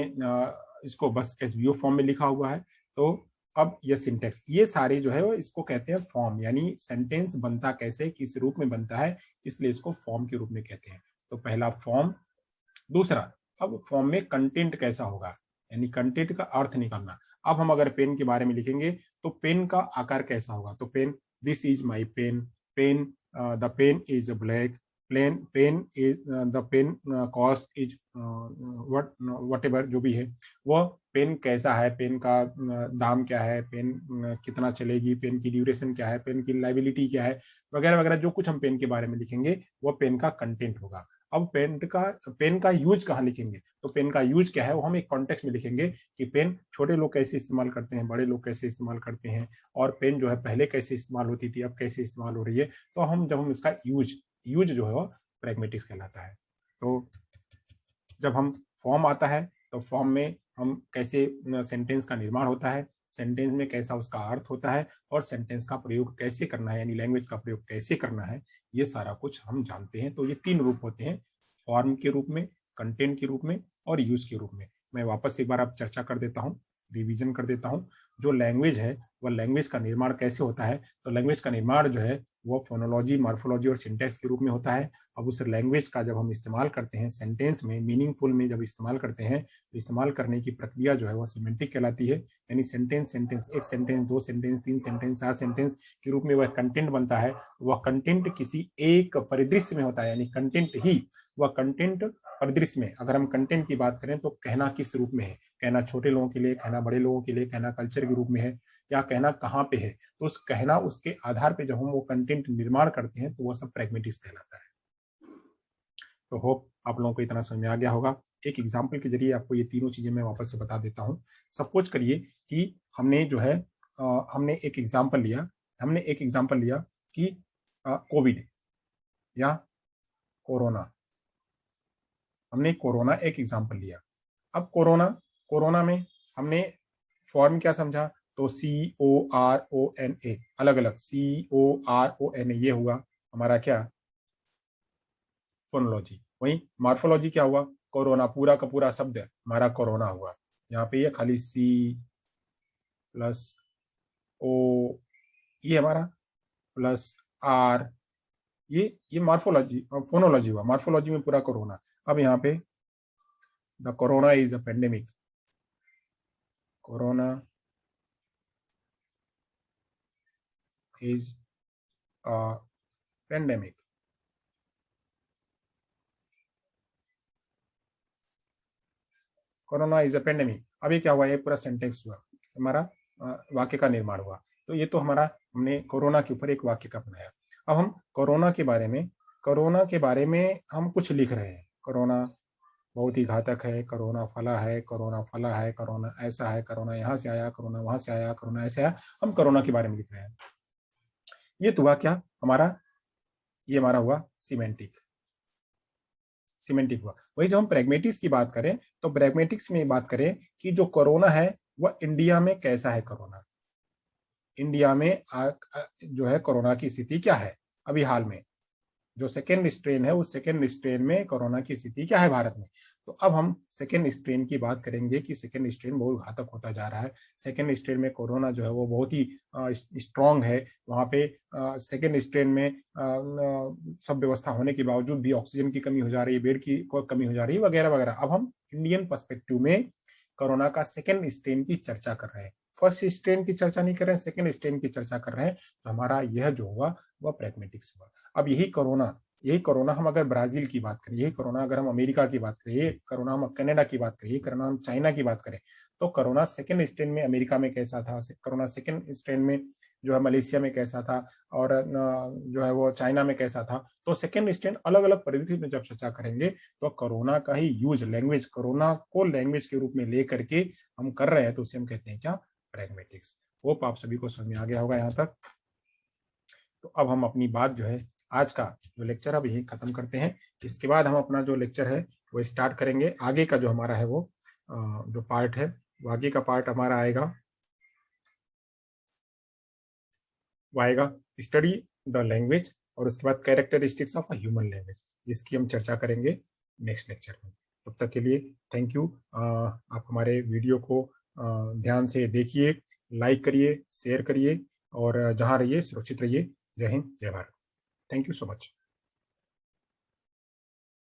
इसको बस एसवीओ फॉर्म में लिखा हुआ है। तो अब ये सिंटेक्स, ये सारे जो है वो इसको कहते हैं फॉर्म, यानी सेंटेंस बनता कैसे, किस रूप में बनता है, इसलिए इसको फॉर्म के रूप में कहते हैं। तो पहला फॉर्म। दूसरा, अब फॉर्म में कंटेंट कैसा होगा, यानी कंटेंट का अर्थ निकालना। अब हम अगर पेन के बारे में लिखेंगे तो पेन का आकार कैसा होगा, तो pen, this is my pen, pen, the pen is black, pen is the pen cost is whatever, जो भी है वो पेन कैसा है, पेन का दाम क्या है, पेन कितना चलेगी, पेन की ड्यूरेशन क्या है, पेन की लाइबिलिटी क्या है, वगैरह वगैरह, जो कुछ हम पेन के बारे में लिखेंगे वो पेन का कंटेंट होगा। अब पेन का यूज कहाँ लिखेंगे, तो पेन का यूज क्या है वो हम एक कॉन्टेक्स्ट में लिखेंगे कि पेन छोटे लोग कैसे इस्तेमाल करते हैं, बड़े लोग कैसे इस्तेमाल करते हैं, और पेन जो है पहले कैसे इस्तेमाल होती थी, अब कैसे इस्तेमाल हो रही है। तो जब हम इसका यूज जो है वो प्रैग्मेटिक्स कहलाता है। तो जब हम फॉर्म आता है तो फॉर्म में हम कैसे सेंटेंस का निर्माण होता है, सेंटेंस में कैसा उसका अर्थ होता है, और सेंटेंस का प्रयोग कैसे करना है, यानी लैंग्वेज का प्रयोग कैसे करना है, ये सारा कुछ हम जानते हैं। तो ये तीन रूप होते हैं, फॉर्म के रूप में, कंटेंट के रूप में, और यूज के रूप में। मैं वापस एक बार आप चर्चा कर देता हूँ, रिवीजन कर देता हूँ। जो लैंग्वेज है वह लैंग्वेज का निर्माण कैसे होता है, तो लैंग्वेज का निर्माण जो है वो फोनोलॉजी, मॉर्फोलॉजी और सिंटैक्स के रूप में होता है। अब उस लैंग्वेज का जब हम इस्तेमाल करते हैं सेंटेंस में, मीनिंगफुल में जब इस्तेमाल करते हैं, तो इस्तेमाल करने की प्रक्रिया जो है वह सिमेंटिक कहलाती है। यानी सेंटेंस एक सेंटेंस, दो सेंटेंस, तीन सेंटेंस, चार सेंटेंस के रूप में वह कंटेंट बनता है। वह कंटेंट किसी एक परिदृश्य में होता है, यानी कंटेंट ही, वह कंटेंट परिदृश्य में, अगर हम कंटेंट की बात करें तो कहना किस रूप में है, कहना छोटे लोगों के लिए, कहना बड़े लोगों के लिए, कहना कल्चर के रूप में है, या कहना कहाँ पे है, तो उस कहना, उसके आधार पे जब हम वो कंटेंट निर्माण करते हैं तो वह सब प्रैग्मेटिक्स कहलाता है। तो होप आप लोगों को इतना समझ में आ गया होगा। एक एग्जाम्पल के जरिए आपको ये तीनों चीजें मैं वापस से बता देता हूँ। सपोज करिए कि हमने जो है हमने एक एग्जाम्पल लिया कि कोविड या कोरोना। हमने कोरोना एक एग्जाम्पल लिया। अब कोरोना में हमने फॉर्म क्या समझा, तो CORONA, अलग अलग CORONA, ये हुआ हमारा क्या, फोनोलॉजी। वहीं मॉर्फोलॉजी क्या हुआ, कोरोना, पूरा का पूरा शब्द हमारा कोरोना हुआ। यहाँ पे ये खाली C+O, ये हमारा +R, ये मॉर्फोलॉजी, फोनोलॉजी हुआ। मॉर्फोलॉजी में पूरा कोरोना। अब यहाँ पे the corona is a pandemic, corona is a pandemic. Corona is a pandemic. अब ये क्या हुआ, ये पूरा सेंटेंस हुआ हमारा, वाक्य का निर्माण हुआ। तो ये तो हमारा, हमने कोरोना के ऊपर एक वाक्य का बनाया। अब हम कोरोना के बारे में हम कुछ लिख रहे हैं, कोरोना बहुत ही घातक है, कोरोना फला है, कोरोना फला है, कोरोना ऐसा है, कोरोना यहाँ से आया, कोरोना वहां से आया, कोरोना ऐसे आया, हम कोरोना के बारे में लिख रहे हैं। ये तो हुआ क्या हमारा, ये हमारा हुआ सिमेंटिक हुआ। वही जब हम प्रैग्मेटिक्स की बात करें तो प्रैग्मेटिक्स में बात करें कि जो कोरोना है वह इंडिया में कैसा है, कोरोना इंडिया में जो है कोरोना की स्थिति क्या है अभी हाल में, जो सेकेंड स्ट्रेन है उस सेकेंड स्ट्रेन में कोरोना की स्थिति क्या है भारत में। तो अब हम सेकेंड स्ट्रेन की बात करेंगे कि सेकेंड स्ट्रेन बहुत घातक होता जा रहा है। सेकेंड स्ट्रेन में कोरोना जो है वो बहुत ही स्ट्रांग है। वहाँ पे सेकेंड स्ट्रेन में सब व्यवस्था होने के बावजूद भी ऑक्सीजन की कमी हो जा रही है, बेड की कमी हो जा रही है, वगैरह वगैरह। अब हम इंडियन पर्सपेक्टिव में कोरोना का सेकेंड स्ट्रेन की चर्चा कर रहे हैं, फर्स्ट स्ट्रेन की चर्चा नहीं कर रहे हैं, सेकेंड स्ट्रेन की चर्चा कर रहे हैं। तो हमारा यह जो हुआ वह प्रैग्मेटिक्स हुआ। अब यही कोरोना हम अगर ब्राजील की बात करें, यही कोरोना अगर हम अमेरिका की बात करें, ये कोरोना हम कनाडा की बात करें, ये कोरोना हम चाइना की बात करें, तो कोरोना सेकेंड स्ट्रेन में अमेरिका में कैसा था, कोरोना सेकेंड स्ट्रेन में जो है मलेशिया में कैसा था और जो है वो चाइना में कैसा था। तो सेकेंड स्ट्रेन अलग अलग परिस्थिति में जब चर्चा करेंगे तो कोरोना का ही यूज लैंग्वेज, कोरोना को लैंग्वेज के रूप में ले करके हम कर रहे हैं, तो उसे हम कहते हैं क्या, प्रैग्मेटिक्स। होप आप सभी को समझ में आ गया होगा यहाँ तक। तो अब हम अपनी बात जो है आज का जो लेक्चर अब यही खत्म करते हैं। इसके बाद हम अपना जो लेक्चर है वो स्टार्ट करेंगे। आगे का जो हमारा है वो जो पार्ट है वो आगे का पार्ट हमारा आएगा, वो आएगा स्टडी द लैंग्वेज और उसके बाद characteristics of a human language. इसकी हम चर्चा करेंगे नेक्स्ट लेक्चर में। तब तक के लिए थैंक यू। आप हमारे वीडियो को ध्यान से देखिए, लाइक करिए, शेयर करिए और जहाँ रहिए सुरक्षित रहिए। जय हिंद, जय Bharat. Thank you so much.